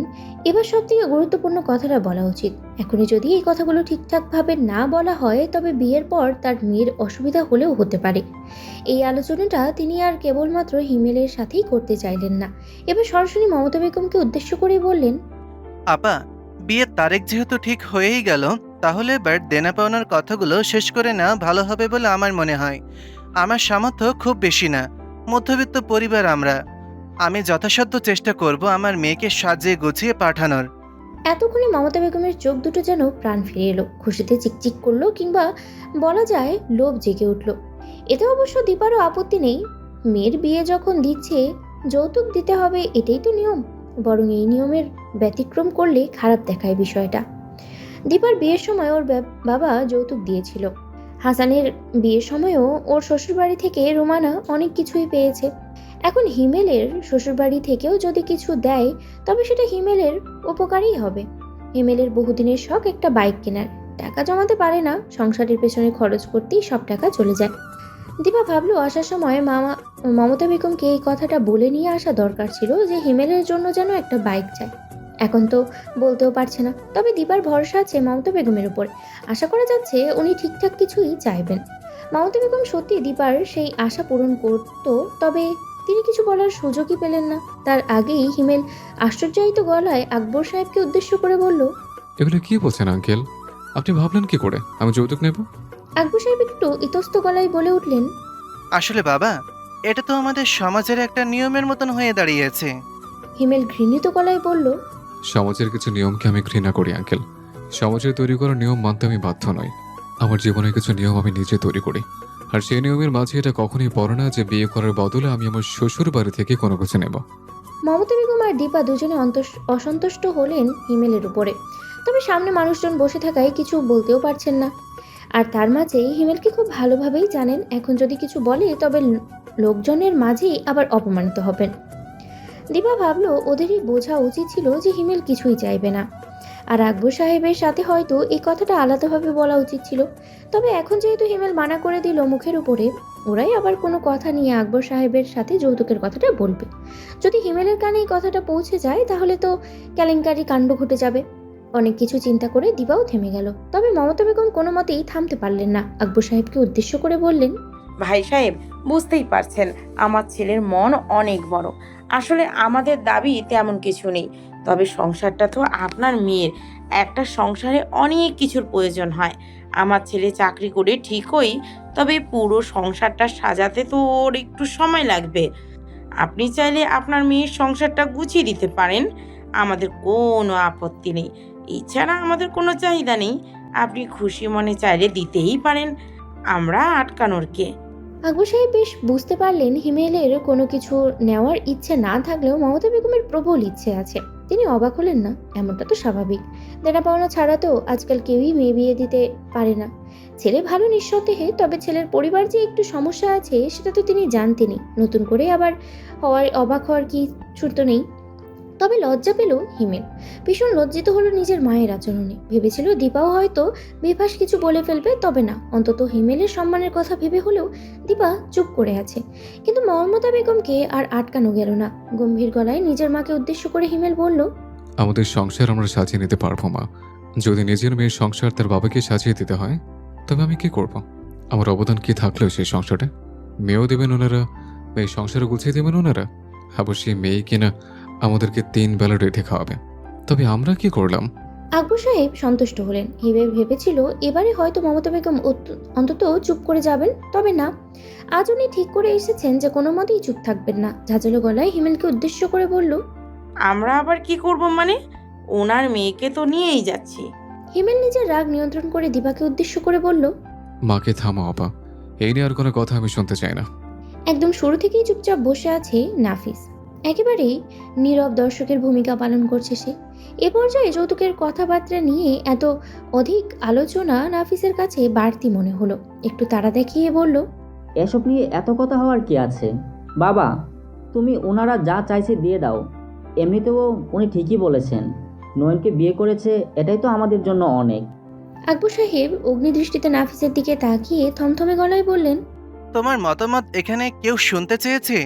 এবার সব থেকে গুরুত্বপূর্ণ কথাটা বলা উচিত। এখনই যদি এই কথাগুলো ঠিকঠাকভাবে না বলা হয় তবে বিয়ের পর তার মেয়ের অসুবিধা হলেও হতে পারে। এই আলোচনাটা তিনি আর কেবলমাত্র হিমেলের সাথেই করতে চাইলেন না, এবার সরাসরি মমতা বেগমকে উদ্দেশ্য করে বললেন, আপা, বিয়ের তারিখ যেহেতু ঠিক হয়েই গেল, তাহলে এবার দেনা পাওনার কথাগুলো শেষ করে না ভালো হবে বলে আমার মনে হয়। আমার সামর্থ্য খুব বেশি না, মধ্যবিত্ত পরিবার আমরা। আমি যথাসাধ্য চেষ্টা করব আমার মেয়েকে সাজিয়ে গুছিয়ে পাঠানোর। এতক্ষণে মমতা বেগমের চোখ দুটো যেন প্রাণ ফিরে এলো, খুশিতে চিকচিক করলো, কিংবা বলা যায় লোভ জেগে উঠল। এতে অবশ্য দীপারও আপত্তি নেই, মেয়ের বিয়ে যখন দিচ্ছে যৌতুক দিতে হবে, এটাই তো নিয়ম। বরং এই নিয়মের ব্যতিক্রম করলে খারাপ দেখায় বিষয়টা। দীপার বিয়ের সময় ওর বাবা যৌতুক দিয়েছিল, হাসানের বিয়ের সময়ও ওর শ্বশুরবাড়ি থেকে রোমানা অনেক কিছুই পেয়েছে। এখন হিমেলের শ্বশুরবাড়ি থেকেও যদি কিছু দেয় তবে সেটা হিমেলের উপকারেই হবে। হিমেলের বহুদিনের শখ একটা বাইক কেনার, টাকা জমাতে পারে না, সংসারের পেছনে খরচ করতেই সব টাকা চলে যায়। দীপা ভাবলো আসার সময় মমতা বেগমকে এই কথাটা বলে নিয়ে আসা দরকার ছিল যে হিমেলের জন্য যেন একটা বাইক চাই। এখন তো বলতেও পারছে না, তবে দীপার ভরসা আছে মমতা বেগমের উপর। আশা করা যাচ্ছে উনি ঠিকঠাক কিছুই চাইবেন। মমতা বেগম সত্যি দীপার সেই আশা পূরণ করত, তবে তিনি কিছু বলার সুযোগই পেলেন না। তার আগেই হিমেল আশ্চর্যায়িত গলায় আকবর সাহেবকে উদ্দেশ্য করে বলল, এগুলো কি বলছেন আঙ্কেল? আপনি ভাবলেন কি করে আমি যৌতুক নেব? আকবর সাহেব একটু ইতস্ত গলায় বলে উঠলেন, আসলে বাবা, এটা তো আমাদের সমাজের একটা নিয়মের মতন হয়ে দাঁড়িয়েছে। হিমেল ঘৃণিত গলায় বলল, সমাজের কিছু নিয়মকে আমি ঘৃণা করি আঙ্কেল। সমাজের তৈরি করা নিয়ম মানতে আমি বাধ্য নই। আমার জীবনের কিছু নিয়ম আমি নিজে তৈরি করি, আর সেই নিয়মের মাঝে এটা কখনোই পড়ে না যে বিয়ে করার বদলে আমি আমার শ্বশুর বাড়ি থেকে কোনো কিছু নেব। মমতা বেগম আর দীপা দুজনে অসন্তুষ্ট হলেন হিমেলের উপরে, তবে সামনে মানুষজন বসে থাকায় কিছু বলতেও পারছেন না। আর তার মাঝেই হিমেলকে খুব ভালোভাবেই জানেন এখন যদি কিছু বলে তবে লোকজনের মাঝেই আবার অপমানিত হবেন। দীপা ভাবলো ওদেরই বোঝা উচিত ছিল যে হিমেল কিছুই চাইবে না, আর আকবর সাহেবের সাথে হয়তো এই কথাটা আলাদাভাবে বলা উচিত ছিল। তবে এখন যেহেতু হিমেল মানা করে দিল মুখের উপরে, ওরাই আবার কোনো কথা নিয়ে আকবর সাহেবের সাথে যৌতুকের কথাটা বলবে। যদি হিমেলের কানে এই কথাটা পৌঁছে যায় তাহলে তো কেলেঙ্কারি কাণ্ড ঘটে যাবে। অনেক কিছু চিন্তা করে দীপাও থেমে গেল, তবে মমতা বেগম কোনো মতেই থামতে পারলেন না। আকবর সাহেবকে উদ্দেশ্য করে বললেন, ভাই সাহেব, বুঝতেই পারছেন আমার ছেলের মন অনেক বড়। আসলে আমাদের দাবি তেমন কিছু নেই, তবে সংসারটা তো আপনার মেয়ের। একটা সংসারে অনেক কিছুর প্রয়োজন হয়। আমার ছেলে চাকরি করে ঠিকই, তবে পুরো সংসারটা সাজাতে তো ওর একটু সময় লাগবে। আপনি চাইলে আপনার মেয়ের সংসারটা গুছিয়ে দিতে পারেন, আমাদের কোনো আপত্তি নেই। এছাড়া আমাদের কোনো চাহিদা নেই, আপনি খুশি মনে চাইলে দিতেই পারেন, আমরা আটকানোর কে। আকবর সাহেব বেশ বুঝতে পারলেন হিমেলের কোনো কিছু নেওয়ার ইচ্ছে না থাকলেও মমতা বেগমের প্রবল ইচ্ছে আছে। তিনি অবাক হলেন না, এমনটা তো স্বাভাবিক। দেনা পাওনা ছাড়া তো আজকাল কেউই মেয়ে বিয়ে দিতে পারে না। ছেলে ভালো নিঃসন্দেহে, তবে ছেলের পরিবার যে একটু সমস্যা আছে সেটা তো তিনি জানতেনই। নতুন করে আবার অবাক হওয়ার কিছু তো নেই। তবে লজ্জা পেল হিমেল, ভীষণ লজ্জিত হলো নিজের মায়ের আচরণে। ভেবেছিল দীপাও হয়তো বেফাস কিছু বলে ফেলবে, তবে না, অন্তত হিমেলের সম্মানের কথা ভেবে হলেও দীপা চুপ করে আছে। কিন্তু মমতা বেগমকে আর আটকানো গেল না। গম্ভীর গলায় নিজের মাকে উদ্দেশ্য করে হিমেল বলল, আমাদের সংসার আমরা সাজিয়ে নিতে পারবো মা। যদি নিজের মেয়ের সংসার তার বাবাকে সাজিয়ে দিতে হয় তবে আমি কি করব? আমার অবদান কি থাকলেও সেই সংসারে? মেয়েও দেবেন ওনারা, মেয়ে সংসারে গুছিয়ে দেবেন ওনারা, আবার সেই মেয়ে কিনা আমাদেরকে 3 বেলা রেঁধে খাওয়াবে। তবে আমরা কি করলাম? আকবর সাহেব সন্তুষ্ট হলেন। ভেবেছিল এবারে হয়তো মমতা বেগম অন্তত চুপ করে যাবেন, তবে না, আজ উনি ঠিক করে এসেছেন যে কোনো মতেই চুপ থাকবেন না। ঝাঁঝালো গলায় হিমেলকে উদ্দেশ্য করে বলল, আমরা আবার কি করব মানে? ওনার মেয়েকে তো নিয়েই যাচ্ছি। হিমেল নিজের রাগ নিয়ন্ত্রণ করে দীপাকে উদ্দেশ্য করে বলল, মাকে থামো আপা, এই নিয়ে আর কোনো কথা আমি শুনতে চাই না। একদম শুরু থেকেই চুপচাপ বসে আছে নাফিস। একেবারেই নীরব দর্শকের ভূমিকা পালন করছে সে। এ পর্যায়ে যৌতুকের কথাবার্তা নিয়ে এত অধিক আলোচনা নাফিসের কাছে বাড়তি মনে হলো। একটু তাড়া দেখিয়ে বলল, এসব নিয়ে এত কথা হওয়ার কি আছে? বাবা, তুমি ওনারা যা চাইছে দিয়ে দাও। এমনিতেও উনি ঠিকই বলেছেন, নয়নকে বিয়ে করেছে, এটাই তো আমাদের জন্য অনেক। আকবর সাহেব অগ্নিদৃষ্টিতে নাফিসের দিকে তাকিয়ে থমথমে গলায় বললেন, তোমার মতামত এখানে কেউ শুনতে চেয়েছে?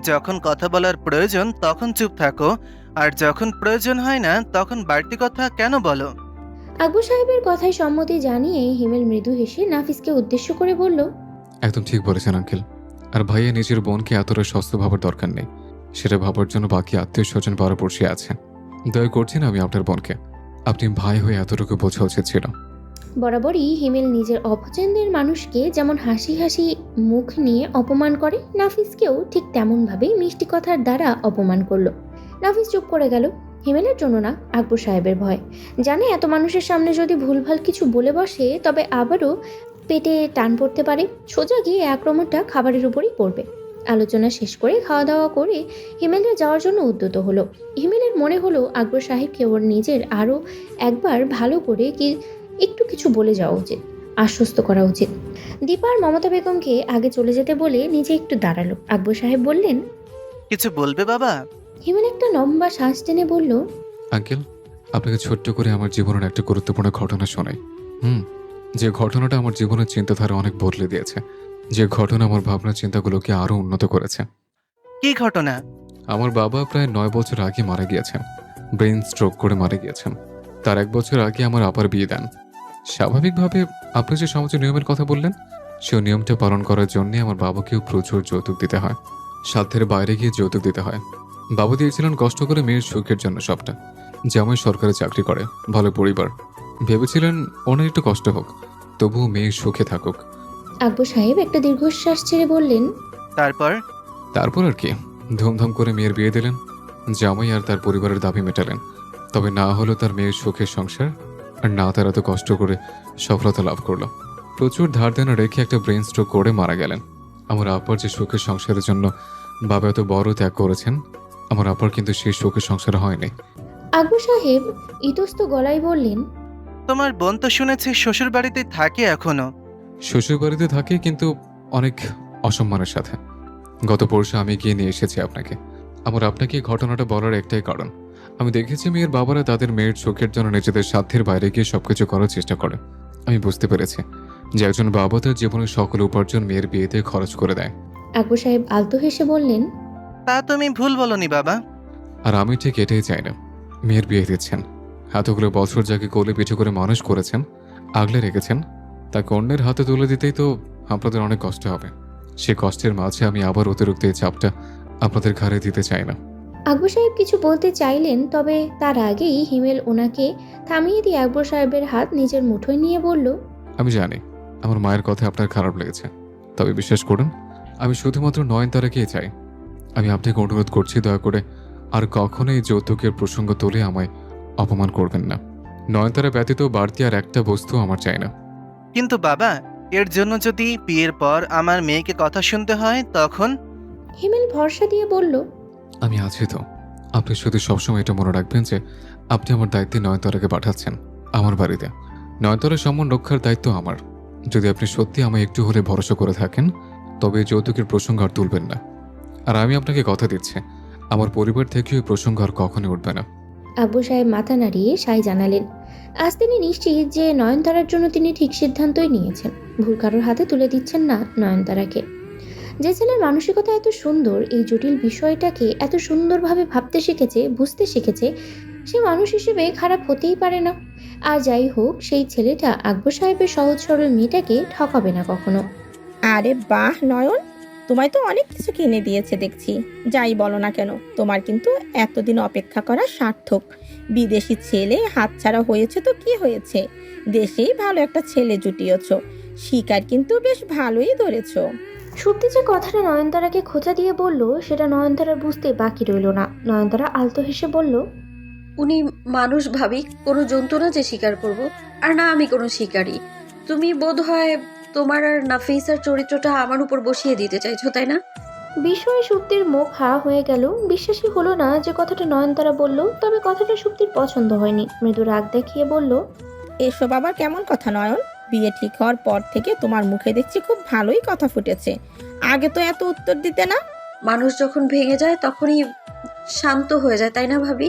যখন কথা বলার প্রয়োজন তখন চুপ থাকো, আর যখন প্রয়োজন হয় না তখন বাড়তি কথা কেন বলো? আকবর সাহেবের কথায় সম্মতি জানিয়ে হিমেল মৃদু হেসে নাফিসকে উদ্দেশ্য করে বলল, একদম ঠিক বলেছেন আঙ্কেল। আর ভাইয়া নিজের বোনকে এতটা সস্তা ভাবার দরকার নেই। সেটা ভাবার জন্য বাকি আত্মীয় স্বজন পাড়াপড়শি আছে। দয়া করছি না আমি আপনার বোনকে। আপনি ভাই হয়ে এতটুকু বোঝা উচিত ছিল। বরাবরই হিমেল নিজের অপছন্দের মানুষকে যেমন হাসি হাসি মুখ নিয়ে অপমান করে, নাফিসকেও ঠিক তেমনভাবেই মিষ্টি কথার দ্বারা অপমান করলো। নাফিস চুপ করে গেল। হিমেলের জন্য না, আকবর সাহেবের ভয়। জানে এত মানুষের সামনে যদি ভুলভাল কিছু বলে বসে তবে আবারও পেটে টান পড়তে পারে। সোজা গিয়ে আক্রমণটা খাবারের উপরই পড়বে। আলোচনা শেষ করে খাওয়া দাওয়া করে হিমেলের যাওয়ার জন্য উদ্যত হলো। হিমেলের মনে হলো আকবর সাহেবকে ওর নিজের আরও একবার ভালো করে একটু কিছু বলে যাওয়া উচিত, আশ্বস্ত করা উচিত। দীপা আর মমতা বেগমকে আগে চলে যেতে বলে নিজে একটু দাঁড়ালো। আকবর সাহেব বললেন, কিছু বলবে বাবা? হিমেল একটা লম্বা শ্বাস টেনে বলল, আঙ্কেল, আপনাকে ছোট্ট করে আমার জীবনের একটা গুরুত্বপূর্ণ ঘটনা শোনাই। যে ঘটনাটা আমার জীবনের চিন্তাধারা অনেক বদলে দিয়েছে। যে ঘটনা আমার ভাবনা চিন্তাগুলোকে আরো উন্নত করেছে। কি ঘটনা? আমার বাবা প্রায় 9 বছর আগে মারা গিয়েছেন। ব্রেন স্ট্রোক করে মারা গিয়েছেন। তার 1 বছর আগে আমার আপার বিয়ে দেন। স্বাভাবিকভাবে আপনি যে সমাজের নিয়মের কথা বললেন, সেই নিয়মটা পালন করার জন্য আমার বাবাকেও প্রচুর যৌতুক দিতে হয়। সাধ্যের বাইরে গিয়ে যৌতুক দিতে হয়। বাবা দিয়েছিলেন কষ্ট করে মেয়ের সুখের জন্য সবটা। জামাই সরকারি চাকরি করে, ভালো পরিবার। ভেবেছিলেন ওনার একটু কষ্ট হোক, তবুও মেয়ে সুখে থাকুক। আকবর সাহেব একটা দীর্ঘশ্বাস ছেড়ে বললেন, তারপর আর কি, ধুমধাম করে মেয়ের বিয়ে দিলেন। জামাই আর তার পরিবারের দাবি মেটালেন। তবে না হলো তার মেয়ের সুখের সংসার, আর না তার এত কষ্ট করে সফলতা লাভ করলো। প্রচুর ধার দেনা রেখে একটা ব্রেন স্ট্রোক করে মারা গেলেন। আমার আপার যে সুখের সংসারের জন্য বাবা এত বড় ত্যাগ করেছেন, আমার আপার কিন্তু সেই সুখের সংসার হয়নি। আকবর সাহেব ইতস্ত গলায় বললেন, তোমার বোন তো শুনেছি শ্বশুর বাড়িতে থাকে এখনো। শ্বশুর বাড়িতে থাকে, কিন্তু অনেক অসম্মানের সাথে। গত পরশু আমি গিয়ে নিয়ে এসেছি আপনাকে। আমার আপনাকে এই ঘটনাটা বলার একটাই কারণ, আমি দেখেছি মেয়ের বাবারা তাদের মেয়ের সুখের জন্য নিজেদের সাধ্যের বাইরে গিয়ে সবকিছু করার চেষ্টা করে। আমি বুঝতে পেরেছি যে একজন বাবা তার জীবনের সকল উপার্জন মেয়ের বিয়েতে খরচ করে দেয়। আকবর সাহেব আলতো হেসে বললেন, তা তুমি ভুল বলনি বাবা। আর আমি ঠিক এটাই চাই না। মেয়ের বিয়ে দিচ্ছেন, এতগুলো বছর যাকে কোলে পিঠে করে মানুষ করেছেন, আগলে রেখেছেন, তাকে অন্যের হাতে তুলে দিতেই তো আপনাদের অনেক কষ্ট হবে। সে কষ্টের মাঝে আমি আবার অতিরিক্ত এই চাপটা আপনাদের ঘাড়ে দিতে চাই না। আকবর সাহেব কিছু বলতে চাইলেন, তবে তার আগেই হিমেল ওনাকে থামিয়ে দিয়ে আকবর সাহেবের হাত নিজের মুঠোয় নিয়ে বলল, আমি জানি আমার মায়ের কথা আপনার খারাপ লেগেছে, তবে বিশ্বাস করুন আমি শুধুমাত্র নয়নতারাকেই চাই। আমি আপনাকে অনুরোধ করছি, দয়া করে আর কখনো এই যৌতুকের প্রসঙ্গ তুলে আমায় অপমান করবেন না। নয়নতারা ব্যতীত বাড়তি আর একটা বস্তু আমার চাই না। কিন্তু বাবা, এর জন্য যদি বিয়ের পর আমার মেয়েকে কথা শুনতে হয় তখন? হিমেল ভরসা দিয়ে বলল, আমি আছি তো। আপনি শুধু সবসময় এটা মনে রাখবেন যে আপনি আমার দায়িত্বে নয়নতারাকে পাঠাচ্ছেন আমার বাড়িতে। নয়নতারার সম্মান রক্ষার দায়িত্ব আমার। যদি আপনি সত্যি আমায় একটু হলে ভরসা করে থাকেন, তবে যৌতুকের প্রসঙ্গ আর তুলবেন না। আর আমি আপনাকে কথা দিচ্ছি, আমার পরিবার থেকেও এই প্রসঙ্গ আর কখনোই উঠবে না। আকবর সাহেব মাথা নাড়িয়ে সাই জানালেন। আজ তিনি নিশ্চিত যে নয়নতারার জন্য তিনি ঠিক সিদ্ধান্তই নিয়েছেন। ভুল কারোর হাতে তুলে দিচ্ছেন না নয়নতারাকে। যে ছেলের মানসিকতা এত সুন্দর, এই জটিল বিষয়টাকে এত সুন্দরভাবে ভাবতে শিখেছে, বুঝতে শিখেছে, সে মানুষ হিসেবে খারাপ হতেই পারে না। আর যাই হোক, সেই ছেলেটা আকবর সাহেবের সহজ সরল মেয়েটাকে ঠকাবে না কখনো। আরে বাহ নয়ন, তোমায় তো অনেক কিছু কিনে দিয়েছে দেখছি। যাই বলো না কেন, তোমার কিন্তু এতদিন অপেক্ষা করা সার্থক। বিদেশি ছেলে হাতছাড়া হয়েছে তো কি হয়েছে, দেশেই ভালো একটা ছেলে জুটিয়েছ। শিকার কিন্তু বেশ ভালোই ধরেছ। সুপ্তি যে কথাটা নয়নতারাকে খোঁচা দিয়ে বলল, সেটা নয়নতারার বুঝতে বাকি রইল না। নয়নতারা আলতো হেসে বলল, উনি মানুষ ভাবি, কোনো জন্তু না যে শিকার করব। আর না আমি কোনো শিকারী। তুমি বোধ হয় তোমার আর নাফিসার চরিত্রটা আমার উপর বসিয়ে দিতে চাইছো, তাই না? বিষয়ে সুপ্তির মুখ হা হয়ে গেল। বিশ্বাসই হলো না যে কথাটা নয়নতারা বলল। তবে কথাটা সুপ্তির পছন্দ হয়নি। মৃদু রাগ দেখিয়ে বলল, এসব আবার কেমন কথা নয়ন? বিয়ে ঠিক হওয়ার পর থেকে তোমার মুখে দেখছি খুব ভালোই কথা ফুটেছে। আগে তো এত উত্তর দিতে না। মানুষ যখন ভেঙে যায় তখনই শান্ত হয়ে যায়, তাই না ভাবি?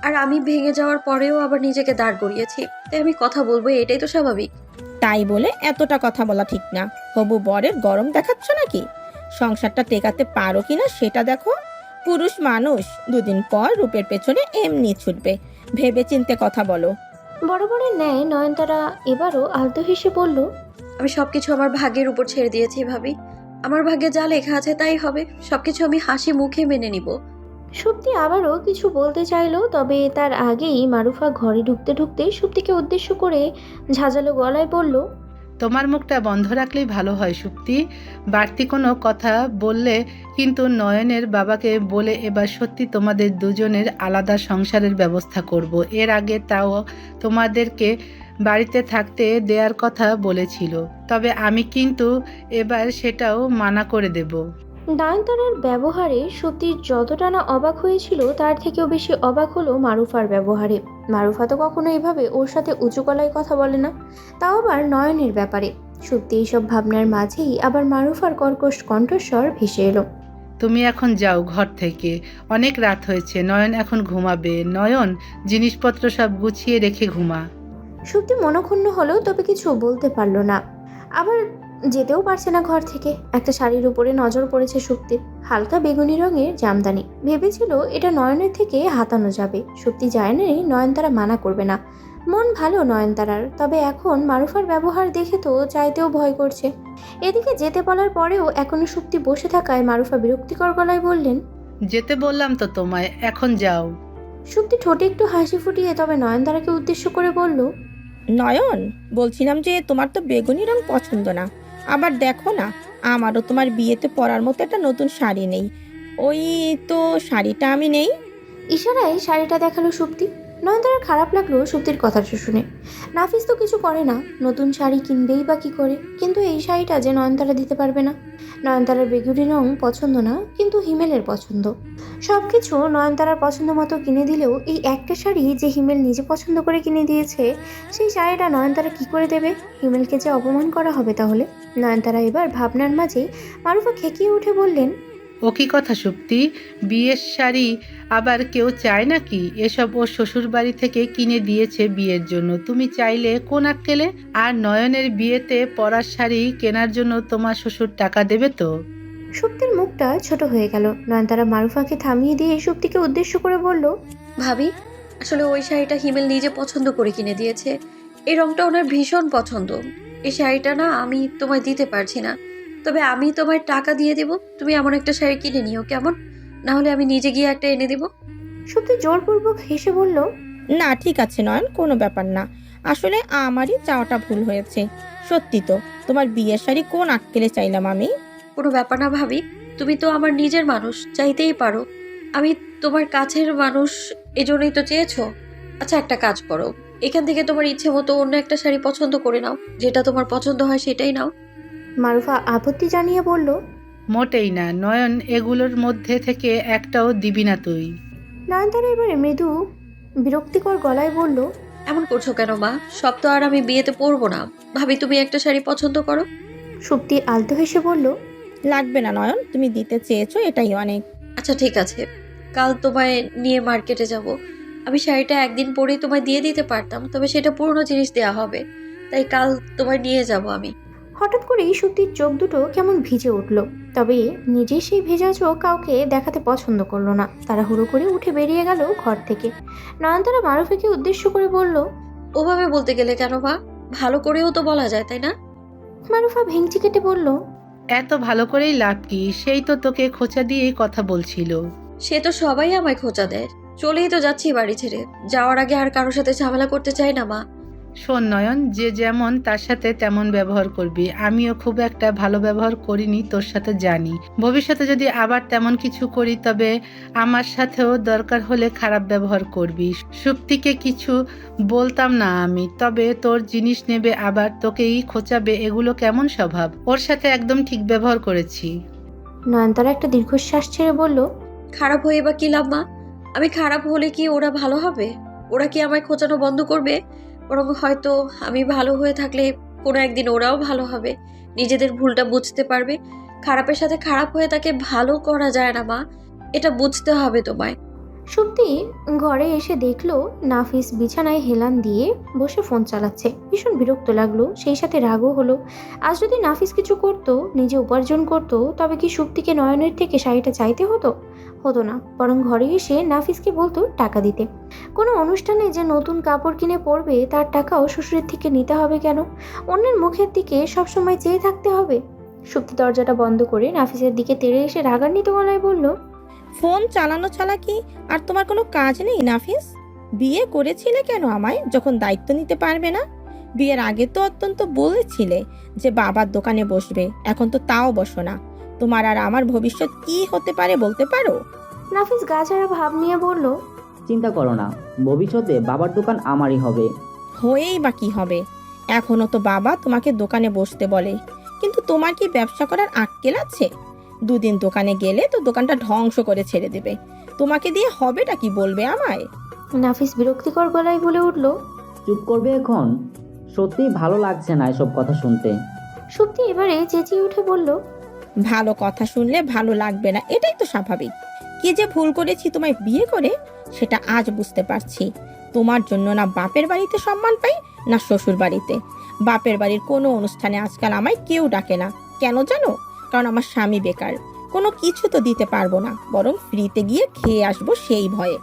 আর আমি ভেঙে যাওয়ার পরেও আবার নিজেকে দাঁড় করিয়েছি, তাই আমি কথা বলবো, এটাই তো স্বাভাবিক। তাই বলে এতটা কথা বলা ঠিক না। হবু বরের গরম দেখাচ্ছ নাকি? সংসারটা টেকাতে পারো কিনা সেটা দেখো। পুরুষ মানুষ দুদিন পর রূপের পেছনে এমনি ছুটবে। ভেবে চিন্তে কথা বলো। বরাবরের ন্যায় নয়নতারা এবারও আলতো হেসে বলল, আমি সবকিছু আমার ভাগ্যের উপর ছেড়ে দিয়েছি ভাবি। আমার ভাগ্যে যা লেখা আছে তাই হবে। সবকিছু আমি হাসি মুখে মেনে নিব। সুপ্তি আবারও কিছু বলতে চাইল, তবে তার আগেই মারুফা ঘরে ঢুকতে ঢুকতে সুপ্তিকে উদ্দেশ্য করে ঝাঁঝালো গলায় বলল, তোমার মুখটা বন্ধ রাখলেই ভালো হয় সুপ্তি। বাড়তি কোনো কথা বললে কিন্তু নয়নের বাবাকে বলে এবার সত্যি তোমাদের দুজনের আলাদা সংসারের ব্যবস্থা করব। এর আগে তাও তোমাদেরকে বাড়িতে থাকতে দেওয়ার কথা বলেছিল, তবে আমি কিন্তু এবার সেটাও মানা করে দেব। নয়নতারার ব্যবহারে সত্যির যতটা না অবাক হয়েছিল তার থেকেও বেশি অবাক হলো মারুফার ব্যবহারে। মারুফা তো কখনো এভাবে ওর সাথে উঁচু গলায় কথা বলে না, তাও আবার নয়নের ব্যাপারে। সত্যি এইসব ভাবনার মাঝেই আবার মারুফার কর্কশ কণ্ঠস্বর ভেসে এলো, তুমি এখন যাও ঘর থেকে, অনেক রাত হয়েছে। নয়ন এখন ঘুমাবে। নয়ন, জিনিসপত্র সব গুছিয়ে রেখে ঘুমা। সত্যি মনক্ষুণ্ণ হলো, তবে কিছু বলতে পারলো না। আবার যেতেও পারছে না ঘর থেকে। একটা শাড়ির উপরে নজর পড়েছে সুপ্তির, হালকা বেগুনি রঙের জামদানি। ভেবেছিল এটা নয়নের থেকে হাতানো যাবে। সত্যি যায় না, নয়নতারা মানা করবে না। মন ভালো নয়নতারার, তবে এখন মারুফার ব্যবহার দেখে তো চাইতেও ভয় করছে। এদিকে যেতে বলার পরেও এখনো সুপ্তি বসে থাকায় মারুফা বিরক্তিকর গলায় বললেন, যেতে বললাম তো তোমায়, এখন যাও। সুপ্তি ঠোঁটে একটু হাসি ফুটিয়ে তবে নয়নতারাকে উদ্দেশ্য করে বলল, নয়ন, বলছিলাম যে তোমার তো বেগুনি রং পছন্দ না। আবার দেখো না, আমারও তোমার বিয়েতে পরার মতো একটা নতুন শাড়ি নেই। ওই তো শাড়িটা আমি নেই। ইশারায় শাড়িটা দেখালো সুপ্তি। নয়নতারার খারাপ লাগলো সুপ্তির কথাটা শুনে। নাফিস তো কিছু করে না, নতুন শাড়ি কিনবেই বা কি করে? কিন্তু এই শাড়িটা যে নয়নতারা দিতে পারবে না। নয়নতারার বেগুনি রং পছন্দ না, কিন্তু হিমেলের পছন্দ। সব কিছু নয়নতারার পছন্দ মতো কিনে দিলেও এই একটা শাড়ি যে হিমেল নিজে পছন্দ করে কিনে দিয়েছে, সেই শাড়িটা নয়নতারা কি করে দেবে? হিমেলকে যে অপমান করা হবে তাহলে। নয়নতারা এবার ভাবনার মাঝেই মারুফা খেকিয়ে উঠে বললেন, ও কি কথা সুপ্তি, বিয়ের শাড়ি আবার কেউ চায় নাকি? এসব ওর শ্বশুর বাড়ি থেকে কিনে দিয়েছে বিয়ের জন্য। তুমি চাইলে কোন আক্কেলে? আর নয়নের বিয়েতে পরার শাড়ি কেনার জন্য তোমার শ্বশুর টাকা দেবে তো? সুপ্তির মুখটা ছোট হয়ে গেল। নয়নতারা মারুফাকে থামিয়ে দিয়ে সুপ্তিকে উদ্দেশ্য করে বলল, ভাবি, আসলে ওই শাড়িটা হিমেল নিজে পছন্দ করে কিনে দিয়েছে। এই রংটা ওনার ভীষণ পছন্দ। এই শাড়িটা না আমি তোমায় দিতে পারছি না, তবে আমি তোমায় টাকা দিয়ে দেব। তুমি এমন একটা শাড়ি কিনে নিও কেমন? না হলে আমি নিজে গিয়ে একটা এনে দেব। সুপ্তি জোরপূর্বক হেসে বলল, না ঠিক আছে নয়ন, কোনো ব্যাপার না। আসলে আমারই চাওয়াটা ভুল হয়েছে। সত্যি তো, তোমার বিয়ের শাড়ি কোন আক্কেলে চাইলাম আমি? কোনো ব্যাপার না ভাবি, তুমি তো আমার নিজের মানুষ, চাইতেই পারো। আমি তোমার কাছের মানুষ, এজন্যই তো চেয়েছো। আচ্ছা একটা কাজ করো, এখান থেকে তোমার ইচ্ছে মতো অন্য একটা শাড়ি পছন্দ করে নাও। যেটা তোমার পছন্দ হয় সেটাই নাও। মারুফা আপত্তি জানিয়ে বলল, মোটেই না নয়ন, এগুলোর মধ্যে থেকে একটাও দিবি না তুই। নয়নতারা এবারে মৃদু বিরক্তিকর গলায় বলল, এমন করছো কেন মা? সব তো আর আমি বিয়েতে পরবো না। ভাবি তুমি একটা শাড়ি পছন্দ করো। সুপ্তি আলতো হেসে বলল, লাগবে না নয়ন, তুমি দিতে চেয়েছো এটাই অনেক। আচ্ছা ঠিক আছে, কাল তোমায় নিয়ে মার্কেটে যাব। আমি শাড়িটা একদিন পরেই তোমায় দিয়ে দিতে পারতাম, তবে সেটা পুরনো জিনিস দেওয়া হবে, তাই কাল তোমায় নিয়ে যাব আমি। হঠাৎ করেই সুপ্তির চোখ দুটো কেমন ভিজে উঠল। তবে নিজে সেই ভেজা চোখ কাউকে দেখাতে পছন্দ করলো না। তাড়াহুড়ো করে উঠে বেরিয়ে গেল ঘর থেকে। নয়নতারা মারুফাকে উদ্দেশ্য করে বলল, ওভাবে বলতে গেলে কেন মা? ভালো করেও তো বলা যায়, তাই না? মারুফা ভেঙচি কেটে বলল, এত ভালো করেই লাভ কি? সেই তো তোকে খোঁচা দিয়েই কথা বলছিল। সে তো সবাই আমায় খোঁচা দেয়। চলেই তো যাচ্ছি বাড়ি ছেড়ে। যাওয়ার আগে আর কারোর সাথে ঝামেলা করতে চাই না মা। শোন নয়ন, যে যেমন তার সাথে তেমন ব্যবহার করবি। আমিও খুব একটা ভালো ব্যবহার করিনি তোর সাথে, জানি। ভবিষ্যতে যদি আবার তেমন কিছু করি তবে আমার সাথেও দরকার হলে খারাপ ব্যবহার করবি। সুপ্তিকে কিছু বলতাম না আমি, তবে তোর জিনিস নেবে আবার তোকেই খোঁচাবে, এগুলো কেমন স্বভাব? ওর সাথে একদম ঠিক ব্যবহার করেছি। নয়নতারা একটা দীর্ঘশ্বাস ছেড়ে বলল, খারাপ হয়ে বা কি লাভ মা? আমি খারাপ হলে কি ওরা ভালো হবে? ওরা কি আমায় খোঁচানো বন্ধ করবে? বরং হয়তো আমি ভালো হয়ে থাকলে কোনো একদিন ওরাও ভালো হবে, নিজেদের ভুলটা বুঝতে পারবে। খারাপের সাথে খারাপ হয়ে তাকে ভালো করা যায় না মা, এটা বুঝতে হবে তোমায়। সুপ্তি ঘরে এসে দেখলো নাফিস বিছানায় হেলান দিয়ে বসে ফোন চালাচ্ছে। ভীষণ বিরক্ত লাগলো, সেই সাথে রাগও হলো। আজ যদি নাফিস কিছু করতো, নিজে উপার্জন করতো, তবে কি সুপ্তিকে নয়নের থেকে শাড়িটা চাইতে হতো? হতো না, বরং ঘরে এসে নাফিসকে বলতো টাকা দিতে। কোনো অনুষ্ঠানে যে নতুন কাপড় কিনে পরবে, তার টাকাও শ্বশুরের থেকে নিতে হবে কেন? অন্যের মুখের দিকে সবসময় চেয়ে থাকতে হবে? সুপ্তি দরজাটা বন্ধ করে নাফিসের দিকে তেড়ে এসে রাগান্বিত গলায় বলল, ফোন চালানো ছাড়া কি আর তোমার কোনো কাজ নেই নাফিস? বিয়ে করেছিলে কেন আমায়, যখন দায়িত্ব নিতে পারবে না? বিয়ের আগে তো অত্যন্ত বলেছিলে যে বাবার দোকানে বসবে, এখন তো তাও বসো না। তোমার আর আমার ভবিষ্যৎ কি হতে পারে বলতে পারো? নাফিস গাছাড়া ভাব নিয়ে বলল, চিন্তা করো না, ভবিষ্যতে বাবার দোকান আমারই হবে। হয়েই বা কি হবে? এখনো তো বাবা তোমাকে দোকানে বসতে বলে, কিন্তু তোমার কি ব্যবসা করার আক্কেল আছে? দুদিন দোকানে গেলে তো দোকানটা ধ্বংস করে ছেড়ে দেবে। তোমাকে দিয়ে হবেটা কি বলবে আমায়? নাফিস বিরক্তিকর গলায় বলে উঠল। চুপ করবে এখন? সত্যিই ভালো লাগছে না এসব কথা শুনতে। সুপ্তি এবারে চেঁচিয়ে উঠে বলল, ভালো কথা শুনলে ভালো লাগবে না, এটাই তো স্বাভাবিক। কি যে ভুল করেছি তোমায় বিয়ে করে, সেটা আজ বুঝতে পারছি। তোমার জন্য না বাপের বাড়িতে সম্মান পাই, না শ্বশুর বাড়িতে। বাপের বাড়ির কোনো অনুষ্ঠানে আজকাল আমায় কেউ ডাকে না। কেন জানো? কারণ আমার স্বামী বেকার, কোনো কিছু তো দিতে পারবো না, বরং ফ্রিতে গিয়ে খেয়ে আসবো সেই ভয়ে।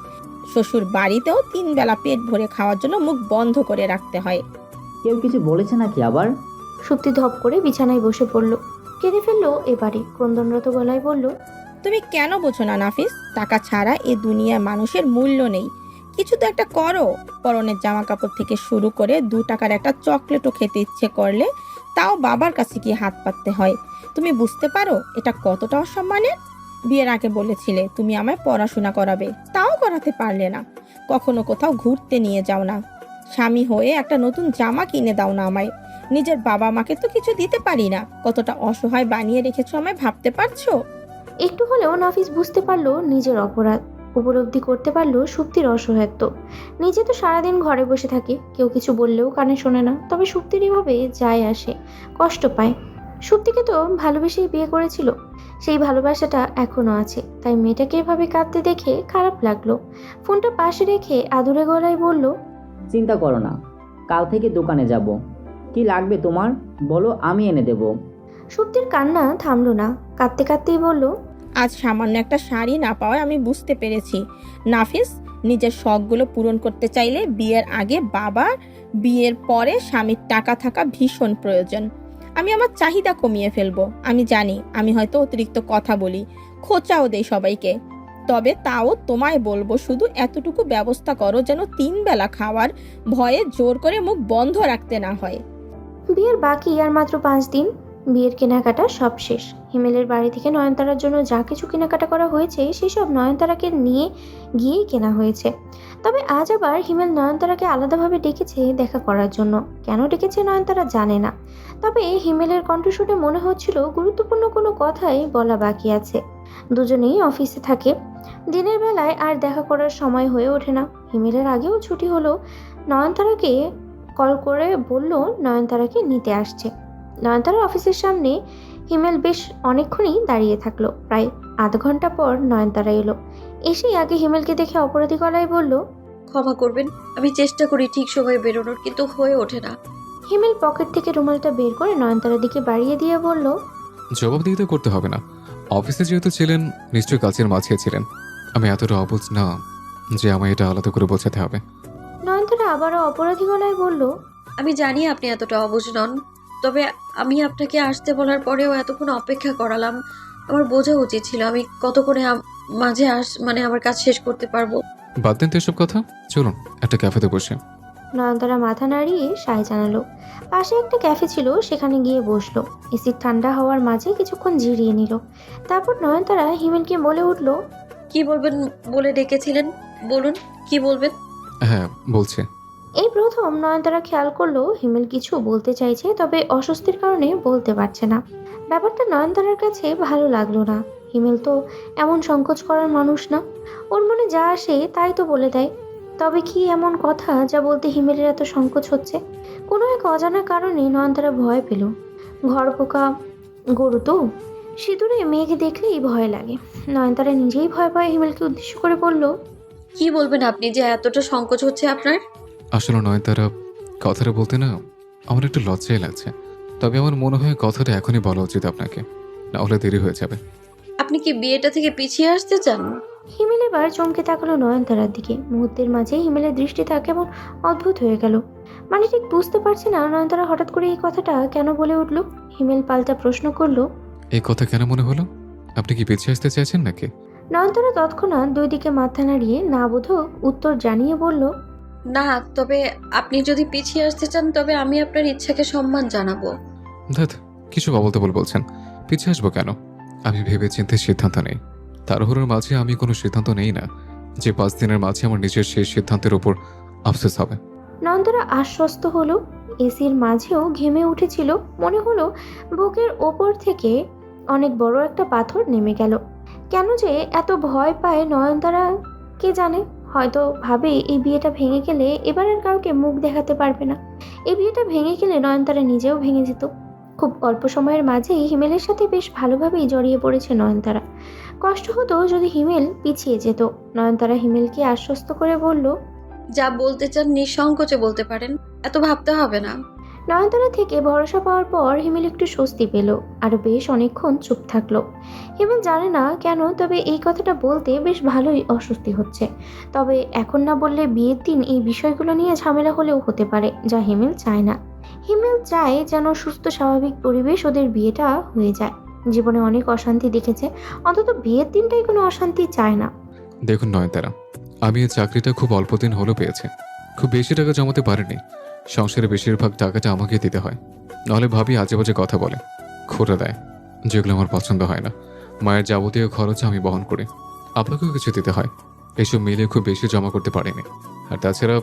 শ্বশুর বাড়িতেও 3 বেলা পেট ভরে খাওয়ার জন্য মুখ বন্ধ করে রাখতে হয়। কেউ কিছু বলেছে নাকি আবার? সুপ্তি ধপ করে বিছানায় বসে পড়ল। কেঁদে ফেললো এবারে, ক্রন্দনরত গলায় বলল, তুমি কেন বোঝো না নাফিস? টাকা ছাড়া এ দুনিয়ার মানুষের মূল্য নেই। কিছু তো একটা করো। পরনের জামা কাপড় থেকে শুরু করে 2 টাকার একটা চকলেটও খেতে ইচ্ছে করলে তাও বাবার কাছে গিয়ে হাত পাততে হয়। তুমি বুঝতে পারো এটা কতটা অসম্মানের? বিয়ের আগে বলেছিলে তুমি আমায় পড়াশোনা করাবে, তাও করাতে পারলে না। কখনো কোথাও ঘুরতে নিয়ে যাও না। স্বামী হয়ে একটা নতুন জামা কিনে দাও না আমায়। নিজের বাবা মাকে তো কিছু দিতে পারি না। কতটা অসহায় বানিয়ে রেখেছো আমায়, ভাবতে পারছো? একটু হলেও নাফিস বুঝতে পারলো নিজের অপরাধ, উপলব্ধি করতে পারলো সুপ্তির অসহায়ত্ব। নিজে তো সারাদিন ঘরে বসে থাকে, কেউ কিছু বললেও কানে শোনে না, তবে সুপ্তির এভাবে যায় আসে, কষ্ট পায়। সুপ্তিকে তো ভালোবেসেই বিয়ে করেছিল, সেই ভালোবাসাটা এখনো আছে, তাই মেয়েটাকে এভাবে কাঁদতে দেখে খারাপ লাগলো। ফোনটা পাশে রেখে আদুরে গলায় বলল, চিন্তা করো না, কাল থেকে দোকানে যাব। কি লাগবে তোমার বলো, আমি এনে দেব। সুপ্তির কান্না থামলো না, কাঁদতে কাঁদতেই বলল, আজ সামান্য একটা শাড়ি না পাওয়ায় আমি বুঝতে পেরেছি নাফিস, নিজের শখগুলো পূরণ করতে চাইলে বিয়ের আগে বাবা, বিয়ের পরে স্বামীর টাকা থাকা ভীষণ প্রয়োজন। আমি আমার চাহিদা কমিয়ে ফেলবো। আমি জানি আমি হয়তো অতিরিক্ত কথা বলি, খোঁচাও দেই সবাইকে, তবে তাও তোমায় বলবো শুধু এতটুকু ব্যবস্থা করো যেন 3 বেলা খাওয়ার ভয়ে জোর করে মুখ বন্ধ রাখতে না হয়। বিয়ের বাকি আর মাত্র 5 দিন। বিয়ের কেনাকাটা সব শেষ। হিমেলের বাড়ি থেকে নয়নতারার জন্য যা কিছু কেনাকাটা করা হয়েছে সেসব নয়নতারাকে নিয়ে গিয়েই কেনা হয়েছে। তবে আজ আবার হিমেল নয়নতারাকে আলাদাভাবে ডেকেছে দেখা করার জন্য। কেন ডেকেছে নয়নতারা জানে না, তবে হিমেলের কণ্ঠ শুনে মনে হচ্ছিল গুরুত্বপূর্ণ কোনো কথাই বলা বাকি আছে। দুজনেই অফিসে থাকে, দিনের বেলায় আর দেখা করার সময় হয়ে ওঠে না। হিমেলের আগেও ছুটি হলো, নয়নতারাকে কল করে বলল নয়নতারাকে নিতে আসছে। নয়নতারার অফিসের সামনে হিমেল বেশ অনেকক্ষণই দাঁড়িয়ে থাকলো। প্রায় আধ ঘন্টা পর নয়নতারা এলো। এসেই আগে হিমেলকে দেখে অপরাধী গলায় বলল, ক্ষমা করবেন, আমি চেষ্টা করি ঠিক সময়ে বেরোনোর, কিন্তু হয়ে ওঠে না। হিমেল পকেট থেকে রুমালটা বের করে নয়নতারার দিকে বাড়িয়ে দিয়ে বলল, জবাবদিহিতা করতে হবে না। অফিসে যেহেতু ছিলেন, নিশ্চয়ই কাজের মাঝে ছিলেন। আমি এতটা অবুঝ না যে আমায় এটা আলাদা করে বোঝাতে হবে। নয়নতারা আবারও অপরাধী গলায় বলল, আমি জানি আপনি এতটা অবুঝ নন, তবে আমি আপনাকে আসতে বলার পরেও এতক্ষণ অপেক্ষা করালাম। আমার বোঝা উচিত ছিল আমি কতক্ষণে মাঝে আমার কাজ শেষ করতে পারবো। বাদ দেন তো এসব কথা, চলুন একটা ক্যাফেতে বসে। নয়নতারা মাথা নাড়িয়ে সায় জানালো। পাশে একটা ক্যাফে ছিল, সেখানে গিয়ে বসলো। এসির ঠান্ডা হওয়ার মাঝে কিছুক্ষণ জিরিয়ে নিল। তারপর নয়নতারা হিমেলকে বলে উঠল, কি বলবেন বলে ডেকেছিলেন, বলুন কি বলবেন। হ্যাঁ বলছে। এই প্রথম নয়নতারা খেয়াল করলো হিমেল কিছু বলতে চাইছে, তবে অস্বস্তির কারণে বলতে পারছে না। ব্যাপারটা নয়নতারার কাছে ভালো লাগলো না। হিমেল তো এমন সংকোচ করার মানুষ না, ওর মনে যা আসে তাই তো বলে দেয়। তবে কি এমন কথা যা বলতে হিমেলের এত সংকোচ হচ্ছে? কোনো এক অজানা কারণে নয়নতারা ভয় পেল। ঘর পোকা গরু তো, সিঁদুরে মেঘ দেখলেই ভয় লাগে। নয়নতারা নিজেই ভয় পায় হিমেলকে উদ্দেশ্য করে বলল, কি বলবেন আপনি যে এতটা সংকোচ হচ্ছে আপনার? আসলে নয়নতারা, কথাটা বলতে না আমার একটু লজ্জাই লাগছে। তবে আমার মনে হয় কথাটা এখনই বলা উচিত আপনাকে, না হলে দেরি হয়ে যাবে। আপনি কি বিয়েটা থেকে পিছিয়ে আসতে চান? হিমেল এবার চমকে তাকালো নয়নতারার দিকে। মুহূর্তের মাঝে হিমেলের দৃষ্টি তার কেমন অদ্ভুত হয়ে গেল। মানে ঠিক বুঝতে পারছে না নয়নতারা হঠাৎ করে এই কথাটা কেন বলে উঠল। হিমেল পাল্টা প্রশ্ন করলো, এই কথা কেন মনে হলো? আপনি কি পিছিয়ে আসতে চাইছেন নাকি? নয়নতারা তৎক্ষণাৎ দুই দিকে মাথা নাড়িয়ে না বোধক উত্তর জানিয়ে বলল, না, তবে আপনি যদি পিছিয়ে আসতে চান তবে আমি আপনার ইচ্ছাকে সম্মান জানাবো। ধ্যাৎ, কিছু বলতে বলছেন। পিছিয়ে আসবো কেন? আমি ভেবে চিন্তে সিদ্ধান্ত নেই। তাড়াহুড়োর মাঝে আমি কোনো সিদ্ধান্ত নেই না যে 5 দিনের মাঝে আমার নিজের সেই সিদ্ধান্তের উপর আফসোস হবে। নয়নতারা আশ্বস্ত হলো। এসির মাঝেও ঘেমে উঠেছিল। মনে হলো বুকের ওপর থেকে অনেক বড় একটা পাথর নেমে গেল। কেন যে এত ভয় পায় নয়নতারা কে জানে। হয়তো ভাবে এই বিয়েটা ভেঙে গেলে এবার আর কাউকে মুখ দেখাতে পারবে না। এই বিয়েটা ভেঙে গেলে নয়নতারা নিজেও ভেঙে যেত। খুব অল্প সময়ের মাঝেই হিমেলের সাথে বেশ ভালোভাবেই জড়িয়ে পড়েছে নয়নতারা। কষ্ট হতো যদি হিমেল পিছিয়ে যেত। নয়নতারা হিমেলকে আশ্বস্ত করে বলল, যা বলতে চান নিঃসংকোচে বলতে পারেন, এত ভাবতে হবে না। নয়নতারা থেকে ভরসা পাওয়ার পর হিমেল একটু স্বস্তি পেল। আরো বেশ অনেকক্ষণ চুপ থাকলো। হিমেল জানে না কেন, তবে এই কথাটা বলতে বেশ ভালোই অস্বস্তি হচ্ছে। তবে এখন না বললে বিয়ের দিন এই বিষয়গুলো নিয়ে ঝামেলা হলেও হতে পারে, যা হিমেল চায় না। হিমেল চায় যেন সুস্থ স্বাভাবিক পরিবেশ ওদের বিয়েটা হয়ে যায়। জীবনে অনেক অশান্তি দেখেছে, অন্তত বিয়ের দিনটাই কোনো অশান্তি চায় না। দেখুন নয়নতারা, আমি এই চাকরিটা খুব অল্প দিন হলো পেয়েছি। খুব বেশি টাকা জমাতে পারিনি। সংসারে বেশিরভাগ টাকাটা আমাকে দিতে হয়। নাহলে ভাবি আজে বাজে কথা বলে, খোঁড়া দেয়, যেগুলো আমার পছন্দ হয় না। মায়ের যাবতীয় খরচ আমি বহন করি, আপনাকেও কিছু দিতে হয়। এসব মিলে খুব বেশি জমা করতে পারিনি। আর তাছাড়া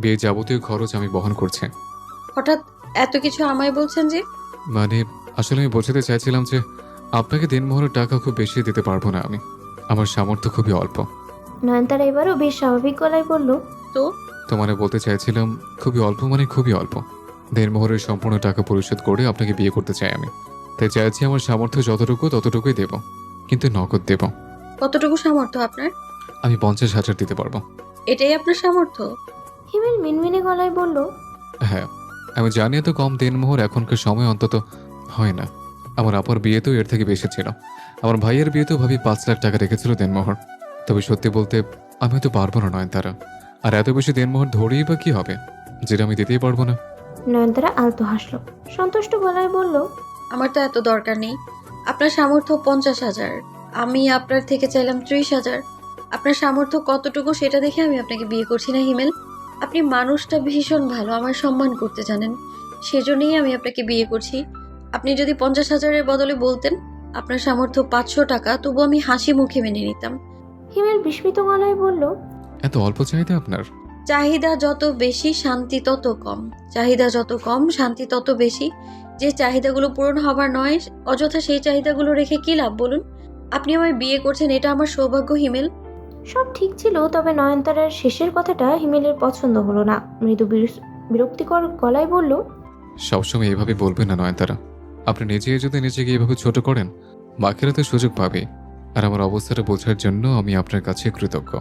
বিয়ের যাবতীয় খরচ আমি বহন করছি। হঠাৎ এত কিছু আমায় বলছেন যে? মানে আসলে আমি বোঝাতে চাইছিলাম যে আপনাকে দিনমোহরের টাকা খুব বেশি দিতে পারবো না আমি। আমার সামর্থ্য খুবই অল্প। নয়নতারা এবারও বেশ স্বাভাবিক গলায় বলল, তো মানে বলতে চাইছিলাম খুবই অল্প, মানে খুবই অল্প। দিনমোহরের সম্পূর্ণ টাকা পরিশোধ করে আপনাকে বিয়ে করতে চাই আমি। তাই চাইছি আমার সামর্থ্য যতটুকু ততটুকুই দেব, কিন্তু নগদ দেব। কতটুকু সামর্থ্য আপনার? আমি 50,000 দিতে পারবো। এটাই আপনার সামর্থ্য? হিমেল মিনমিনে গলায় বলল, হ্যাঁ, আমি জানি এত কম দিনমোহর এখনকার সময় অন্তত হয় না। আমার আপার বিয়েতেও এর থেকে বেশি ছিল। আমার ভাইয়ের বিয়েতেও ভাবি 5 লাখ টাকা রেখেছিল দিনমোহর। তবে সত্যি বলতে আমি হয়তো পারবো না নয়নতারা। আর এত বেশি দিনমোহর ধরেই বা কি হবে, যেটা আমি দিতেই পারবো না। নয়নতারা আলতো হাসলো, সন্তুষ্ট গলায় বলল, আমার তো এত দরকার নেই। আপনার সামর্থ্য 50,000, আমি আপনার থেকে চাইলাম 30,000। আপনার সামর্থ্য কতটুকু সেটা দেখে আমি আপনাকে বিয়ে করছি না হিমেল। আপনি মানুষটা ভীষণ ভালো, আমার সম্মান করতে জানেন, সেজন্যই আমি আপনাকে বিয়ে করছি। আপনি যদি 50,000-এর বদলে বলতেন আপনার সামর্থ্য 500 টাকা, তবু আমি হাসি মুখে মেনে নিতাম। হিমেল বিস্মিত গলায় বলল, এত অল্প চাইতে আপনার? চাহিদা যত বেশি শান্তি তত কম, চাহিদা যত কম শান্তি তত বেশি। যে চাহিদাগুলো পূরণ হবার নয়, অযথা সেই চাহিদাগুলো রেখে কি লাভ বলুন? আপনি আমায় বিয়ে করছেন, এটা আমার সৌভাগ্য হিমেল। সব ঠিক ছিল, তবে নয়নতারার শেষের কথাটা হিমেলের পছন্দ হলো না। মৃদু বিরক্তিকর গলায় বলল, সবসময় এভাবে বলবেন না নয়নতারা। আপনি নিজে যদি নিজেকে এভাবে ছোট করেন, বাকিরা তো সুযোগ পাবে। আর আমার অবস্থাটা বোঝার জন্য আমি আপনার কাছে কৃতজ্ঞ।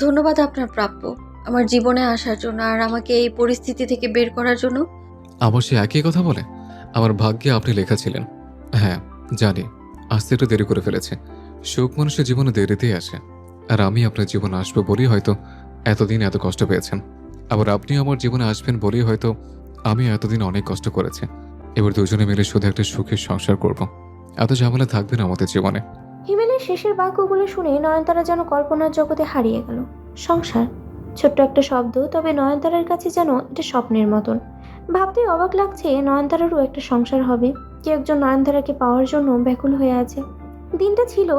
ধন্যবাদ আপনার প্রাপ্য, আমার জীবনে আসার জন্য আর আমাকে এই পরিস্থিতি থেকে বের করার জন্য। আবার সে একই কথা বলে। আমার ভাগ্যে আপনি লেখা ছিলেন। হ্যাঁ জানি, আসতে একটু দেরি করে ফেলেছে। সুখ মানুষের জীবনে দেরিতেই আসে। আর আমি আপনার জীবনে আসবো বলেই হয়তো এতদিন এত কষ্ট পেয়েছেন। আবার আপনিও আমার জীবনে আসবেন বলেই হয়তো আমি এতদিন অনেক কষ্ট করেছি। এবার দুজনে মিলে শুধু একটা সুখের সংসার করব। এত ঝামেলা থাকবে না আমাদের জীবনে। হিমেলের শেষের বাক্যগুলো শুনে নয়নতারা যেন কল্পনার জগতে হারিয়ে গেল। সংসার, ছোট্ট একটা শব্দ, তবে নয়নতারার কাছে যেন এটা স্বপ্নের মতন। ভাবতেই অবাক লাগছে নয়নতারারও একটা সংসার হবে। কেউ একজন নয়নতারাকে পাওয়ার জন্য ব্যাকুল হয়ে আছে। দিনটা ছিল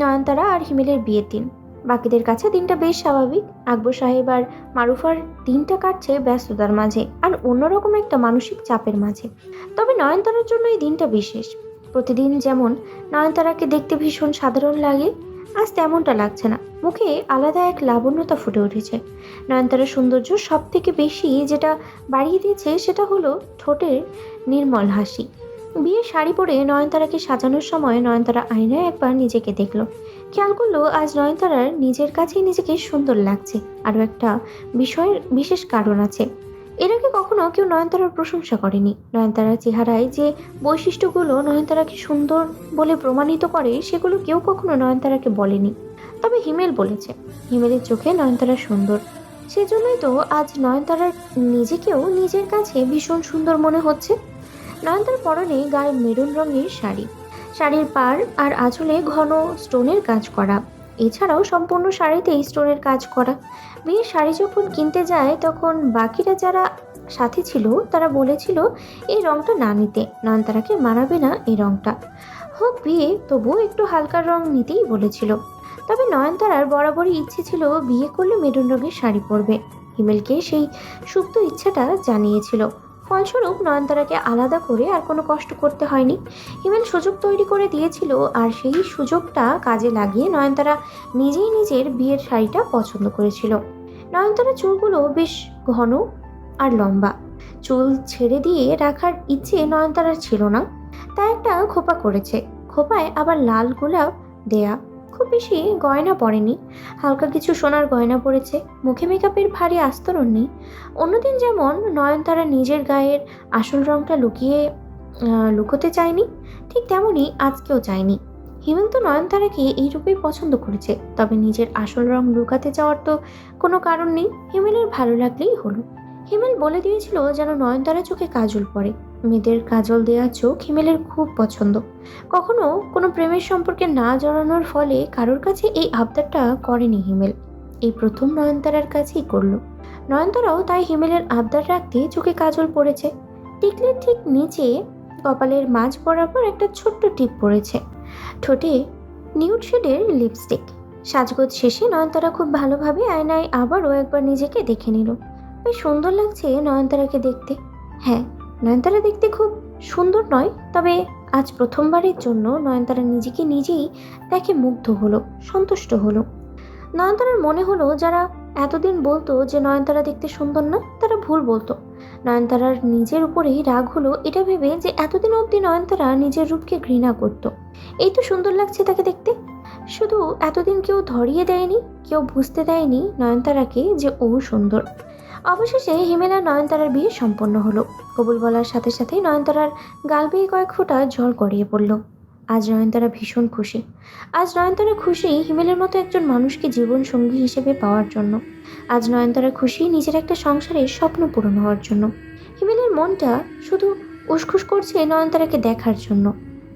নয়নতারা আর হিমেলের বিয়ের দিন। বাকিদের কাছে দিনটা বেশ স্বাভাবিক। আকবর সাহেব আর মারুফার দিনটা কাটছে ব্যস্ততার মাঝে আর অন্যরকম একটা মানসিক চাপের মাঝে। তবে নয়নতারার জন্য এই দিনটা বিশেষ। প্রতিদিন যেমন নয়নতারাকে দেখতে ভীষণ সাধারণ লাগে, আজ তেমনটা লাগছে না। মুখে আলাদা এক লাবণ্যতা ফুটে উঠেছে। নয়নতারার সৌন্দর্য সব থেকে বেশি যেটা বাড়িয়ে দিয়েছে সেটা হলো ঠোঁটের নির্মল হাসি। বিয়ের শাড়ি পরে নয়নতারাকে সাজানোর সময় নয়নতারা আয়নায় একবার নিজেকে দেখলো। খেয়াল করলো আজ নয়নতারার নিজের কাছেই নিজেকে সুন্দর লাগছে। আরও একটা বিষয়ের বিশেষ কারণ আছে। এর আগে কখনো কেউ নয়নতারার প্রশংসা করেনি। নয়নতারার চেহারায় যে বৈশিষ্ট্যগুলো নয়নতারাকে সুন্দর বলে প্রমাণিত করে সেগুলো কেউ কখনো নয়নতারাকে বলেনি। তবে হিমেল বলেছে হিমেলের চোখে নয়নতারা সুন্দর। সেজন্যই তো আজ নয়নতারার নিজেকেও নিজের কাছে ভীষণ সুন্দর মনে হচ্ছে। নয়নতার পরনে গায়ে মেরুন রঙের শাড়ি, শাড়ির পাড় আর আঁচলে ঘন স্টোনের কাজ করা। এছাড়াও সম্পূর্ণ শাড়িতেই স্টোনের কাজ করা। বিয়ের শাড়ি যখন কিনতে যায় তখন বাকিরা যারা সাথে ছিল তারা বলেছিল এই রংটা না নিতে, নয়নতারাকে মানাবে না এই রংটা। হোক বিয়ে, তবুও একটু হালকা রং নিতেই বলেছিল। তবে নয়নতারার বরাবরই ইচ্ছে ছিল বিয়ে করলে মেরুন রঙের শাড়ি পরবে। হিমেলকে সেই সুপ্ত ইচ্ছাটা জানিয়েছিল। ফলস্বরূপ নয়নতারাকে আলাদা করে আর কোনো কষ্ট করতে হয়নি। হিমেল সুযোগ তৈরি করে দিয়েছিল, আর সেই সুযোগটা কাজে লাগিয়ে নয়নতারা নিজেই নিজের বিয়ের শাড়িটা পছন্দ করেছিল। নয়নতারা চুলগুলো বেশ ঘন আর লম্বা। চুল ছেড়ে দিয়ে রাখার ইচ্ছে নয়নতারার ছিল না, তাই একটা খোপা করেছে। খোপায় আবার লাল গোলাপ দেয়া। খুব বেশি গয়না পরেনি, হালকা কিছু সোনার গয়না পরেছে। মুখে মেকআপের ভারী আস্তরণ নেই। অন্যদিন যেমন নয়নতারা নিজের গায়ের আসল রংটা লুকোতে চায়নি, ঠিক তেমনই আজকেও চায়নি। হিমেল তো নয়নতারাকে এই রূপেই পছন্দ করেছে, তবে নিজের আসল রং লুকাতে যাওয়ার তো কোনো কারণ নেই। হিমেলের ভালো লাগলেই হলো। হিমেল বলে দিয়েছিল যেন নয়নতারা চোখে কাজল পরে। মেয়েদের কাজল দেওয়া চোখ হিমেলের খুব পছন্দ। কখনো কোনো প্রেমের সম্পর্কে না জড়ানোর ফলে কারোর কাছে এই আবদারটা করেনি হিমেল, এই প্রথম নয়নতারার কাছেই করলো। নয়নতারাও তাই হিমেলের আবদার রাখতে চোখে কাজল পড়েছে। টিকলির ঠিক নিচে কপালের মাঝ বরাবর একটা ছোট্ট টিপ পড়েছে। ঠোঁটে নিউড শেডের লিপস্টিক। সাজগোজ শেষে নয়নতারা খুব ভালোভাবে আয়নায় আবারও একবার নিজেকে দেখে নিল। বেশ সুন্দর লাগছে নয়নতারাকে দেখতে। হ্যাঁ, নয়নতারা দেখতে খুব সুন্দর নয়, তবে আজ প্রথমবারের জন্য নয়নতারা নিজেকে নিজেই দেখে মুগ্ধ হলো, সন্তুষ্ট হলো। নয়নতারার মনে হলো যারা এতদিন বলতো যে নয়নতারা দেখতে সুন্দর না, তারা ভুল বলতো। নয়নতারার নিজের উপরেই রাগ হলো এটা ভেবে যে এতদিন অবধি নয়নতারা নিজের রূপকে ঘৃণা করত। এই তো সুন্দর লাগছে তাকে দেখতে। শুধু এতদিন কেউ ধরিয়ে দেয়নি, কেউ বুঝতে দেয়নি নয়নতারাকে যে ও সুন্দর। অবশেষে হিমেল আর নয়নতারার বিয়ে সম্পন্ন হলো। কবুল বলার সাথে সাথেই নয়নতারার গাল বেয়ে কয়েক ফোঁটা জল গড়িয়ে পড়ল। আজ নয়নতারা ভীষণ খুশি। আজ নয়নতারা খুশি হিমেলের মতো একজন মানুষকে জীবন সঙ্গী হিসেবে পাওয়ার জন্য। আজ নয়নতারা খুশি নিজের একটা সংসারের স্বপ্ন পূরণ হওয়ার জন্য। হিমেলের মনটা শুধু উসখুস করছে নয়নতারাকে দেখার জন্য।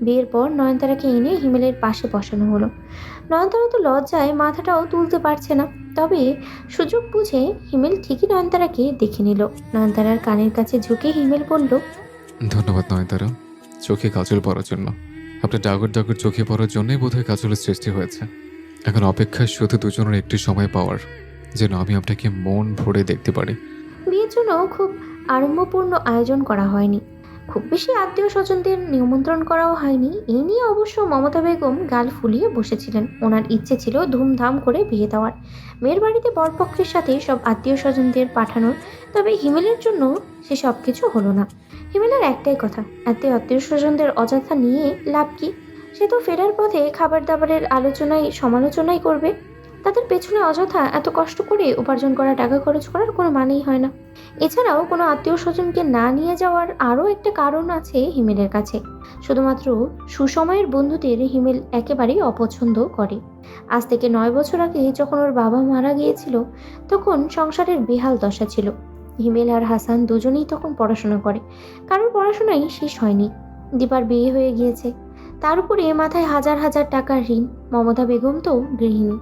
বিয়ের পর নয়নতারাকে এনে হিমেলের পাশে বসানো হলো। নয়নতারা তো লজ্জায় মাথাটাও তুলতে পারছে না, তবে সুযোগ বুঝে হিমেল ঠিকই নয়নতারাকে দেখে নিল। নয়নতারার কানের কাছে ঝুঁকে হিমেল বলল, ধন্যবাদ নয়নতারা, চোখে কাজল পরার জন্য। আপনার ডাগর ডাগর চোখে পড়ার জন্যই বোধহয় কাজলের সৃষ্টি হয়েছে। এখন অপেক্ষায় শুধু দুজনের একটি সময় পাওয়ার, যেন আমি আপনাকে মন ভরে দেখতে পারি। বিয়ের জন্য খুব আড়ম্বরপূর্ণ আয়োজন করা হয়নি, খুব বেশি আত্মীয় স্বজনদের নিমন্ত্রণ করাও হয়নি। এই নিয়ে অবশ্য মমতা বেগম গাল ফুলিয়ে বসেছিলেন। ওনার ইচ্ছে ছিল ধুমধাম করে বিয়ে দেওয়ার, মেয়ের বাড়িতে বরপক্ষের সাথে সব আত্মীয় স্বজনদের পাঠানোর। তবে হিমেলের জন্য সে সব কিছু হলো না। হিমেলের একটাই কথা, এত আত্মীয় স্বজনদের অযথা নিয়ে লাভ কি? সে তো ফেরার পথে খাবার দাবারের সমালোচনাই করবে। তাদের পেছনে অযথা এত কষ্ট করে উপার্জন করা টাকা খরচ করার কোনো মানেই হয় না। এছাড়াও কোনো আত্মীয় স্বজনকে না নিয়ে যাওয়ার আরও একটা কারণ আছে হিমেলের কাছে। শুধুমাত্র সুসময়ের বন্ধুদের হিমেল একেবারেই অপছন্দ করে। আজ থেকে 9 বছর আগে যখন ওর বাবা মারা গিয়েছিল তখন সংসারের বেহাল দশা ছিল। হিমেল আর হাসান দুজনেই তখন পড়াশোনা করে, কারোর পড়াশোনাই শেষ হয়নি। দীপার বিয়ে হয়ে গিয়েছে, তার উপরে মাথায় হাজার হাজার টাকার ঋণ। মমতা বেগম তো গৃহিণী,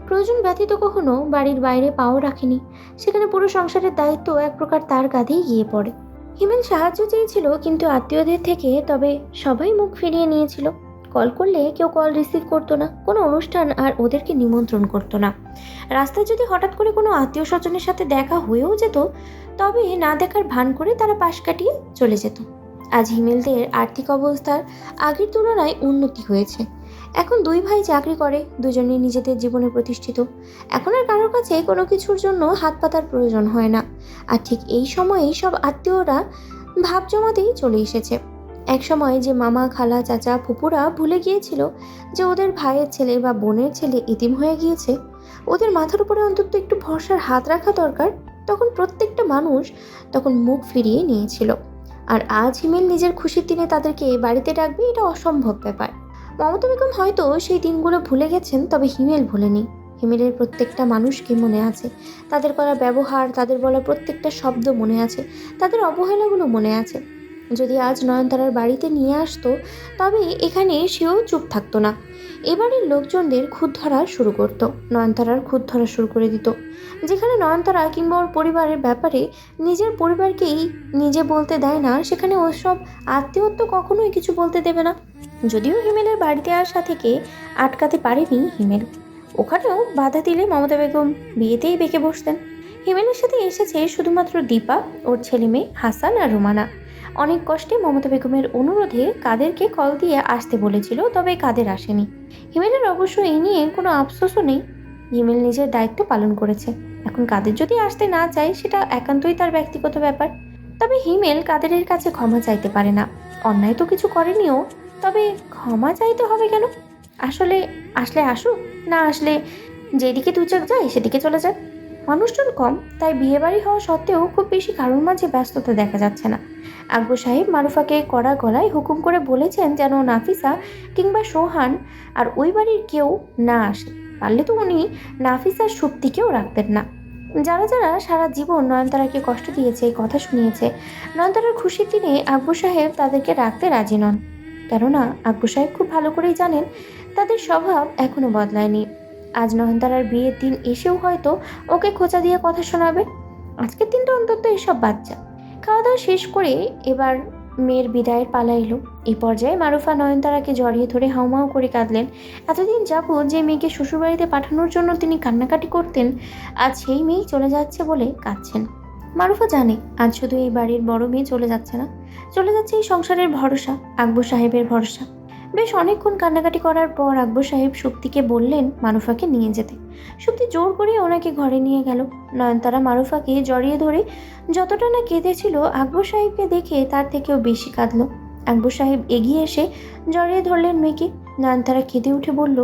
প্রয়োজন ব্যতীত কখনো বাড়ির বাইরে পাও রাখেনি। সেখানে পুরো সংসারের দায়িত্ব এক প্রকার তার কাঁধেই গিয়ে পড়ে। হিমেল সাহায্য চেয়েছিল কিন্তু আত্মীয়দের থেকে, তবে সবাই মুখ ফিরিয়ে নিয়েছিল। কল করলে কেউ কল রিসিভ করতো না, কোনো অনুষ্ঠান আর ওদেরকে নিমন্ত্রণ করতো না। রাস্তায় যদি হঠাৎ করে কোনো আত্মীয় স্বজনের সাথে দেখা হয়েও যেত, তবে না দেখার ভান করে তারা পাশ কাটিয়ে চলে যেত। আজ হিমেলদের আর্থিক অবস্থার আগের তুলনায় উন্নতি হয়েছে। এখন দুই ভাই চাকরি করে, দুজনেই নিজেদের জীবনে প্রতিষ্ঠিত। এখন আর কারোর কাছে কোনো কিছুর জন্য হাত পাতার প্রয়োজন হয় না। আর ঠিক এই সময়েই সব আত্মীয়রা ভাব জমাতেই চলে এসেছে। এক সময় যে মামা, খালা, চাচা, ফুপুরা ভুলে গিয়েছিল যে ওদের ভাইয়ের ছেলে বা বোনের ছেলে এতিম হয়ে গিয়েছে, ওদের মাথার উপরে অন্তত একটু ভরসার হাত রাখা দরকার, তখন প্রত্যেকটা মানুষ তখন মুখ ফিরিয়ে নিয়েছিল। আর আজ হিমেল নিজের খুশির দিনে তাদেরকে বাড়িতে ডাকবে, এটা অসম্ভব ব্যাপার। মমতা বেগম হয়তো সেই দিনগুলো ভুলে গেছেন, তবে হিমেল ভুলেনি। হিমেলের প্রত্যেকটা মানুষকে মনে আছে, তাদের করা ব্যবহার, তাদের বলা প্রত্যেকটা শব্দ মনে আছে, তাদের অবহেলাগুলো মনে আছে। যদি আজ নয়নতারার বাড়িতে নিয়ে আসতো, তবে এখানে সেও চুপ থাকতো না। এবারের লোকজনদের খুঁত ধরা শুরু করতো, নয়নতারার খুঁত ধরা শুরু করে দিত। যেখানে নয়নতারা কিংবা ওর পরিবারের ব্যাপারে নিজের পরিবারকেই নিজে বলতে দেয় না, সেখানে ওসব আত্মীয়ত্ব কখনোই কিছু বলতে দেবে না। যদিও হিমেলের বাড়িতে আসা থেকে আটকাতে পারেনি হিমেল, ওখানেও বাধা দিলে মমতা বেগম বিয়েতেই বেঁকে বসতেন। হিমেলের সাথে এসেছে শুধুমাত্র দীপা, ওর ছেলে মেয়ে হাসান আর রুমানা। অনেক কষ্টে মমতা বেগমের অনুরোধে কাদেরকে কল দিয়ে আসতে বলেছিল, তবে কাদের আসেনি। হিমেলের অবশ্য এই নিয়ে কোনো আফসোসও নেই, হিমেল নিজের দায়িত্ব পালন করেছে। এখন কাদের যদি আসতে না চায়, সেটা একান্তই তার ব্যক্তিগত ব্যাপার। তবে হিমেল কাদেরের কাছে ক্ষমা চাইতে পারে না। অন্যায় তো কিছু করেনিও, তবে ক্ষমা চাইতে হবে কেন? আসলে আসুক, না আসলে যেদিকে দু চোখ যায় সেদিকে চলে যাক। মানুষজন কম, তাই বিয়েবাড়ি হওয়া সত্ত্বেও খুব বেশি কারোর মাঝে ব্যস্ততা দেখা যাচ্ছে না। আকবর সাহেব মারুফাকে কড়া গলায় হুকুম করে বলেছেন যেন নাফিসা কিংবা সোহান আর ওই বাড়ির কেউ না আসে। পারলে তো উনি নাফিসার শক্তিকেও রাখতেন না। যারা যারা সারা জীবন নয়নতারাকে কষ্ট দিয়েছে, কথা শুনিয়েছে, নয়নতারার খুশির দিনে আকবর সাহেব তাদেরকে রাখতে রাজি নন। কেননা আকবর সাহেব খুব ভালো করেই জানেন তাদের স্বভাব এখনো বদলায়নি। আজ নয়নতারার বিয়ের দিন এসেও হয়তো ওকে খোঁচা দিয়ে কথা শোনাবে। আজকের দিনটা অন্তত এসব বাচ্চা। খাওয়া দাওয়া শেষ করে এবার মেয়ের বিদায়ের পালা এলো। এই পর্যায়ে মারুফা নয়নতারাকে জড়িয়ে ধরে হাউমাউ করে কাঁদলেন। এতদিন যাবৎ যে মেয়েকে শ্বশুরবাড়িতে পাঠানোর জন্য তিনি কান্নাকাটি করতেন, আজ সেই মেয়েই চলে যাচ্ছে বলে কাঁদছেন। মারুফা জানে আজ শুধু এই বাড়ির বড় মেয়ে চলে যাচ্ছে না, চলে যাচ্ছে এই সংসারের ভরসা, আকবর সাহেবের ভরসা। বেশ অনেকক্ষণ কান্নাকাটি করার পর আকবর সাহেব শক্তিকে বললেন মারুফাকে নিয়ে যেতে। শক্তি জোর করে ওনাকে ঘরে নিয়ে গেল। নয়নতারা মারুফাকে জড়িয়ে ধরে যতটা না কেঁদেছিল, আকবর সাহেবকে দেখে তার থেকেও বেশি কাঁদল। আকবর সাহেব এগিয়ে এসে জড়িয়ে ধরলেন মেয়েকে। নয়নতারা কেঁদে উঠে বলল,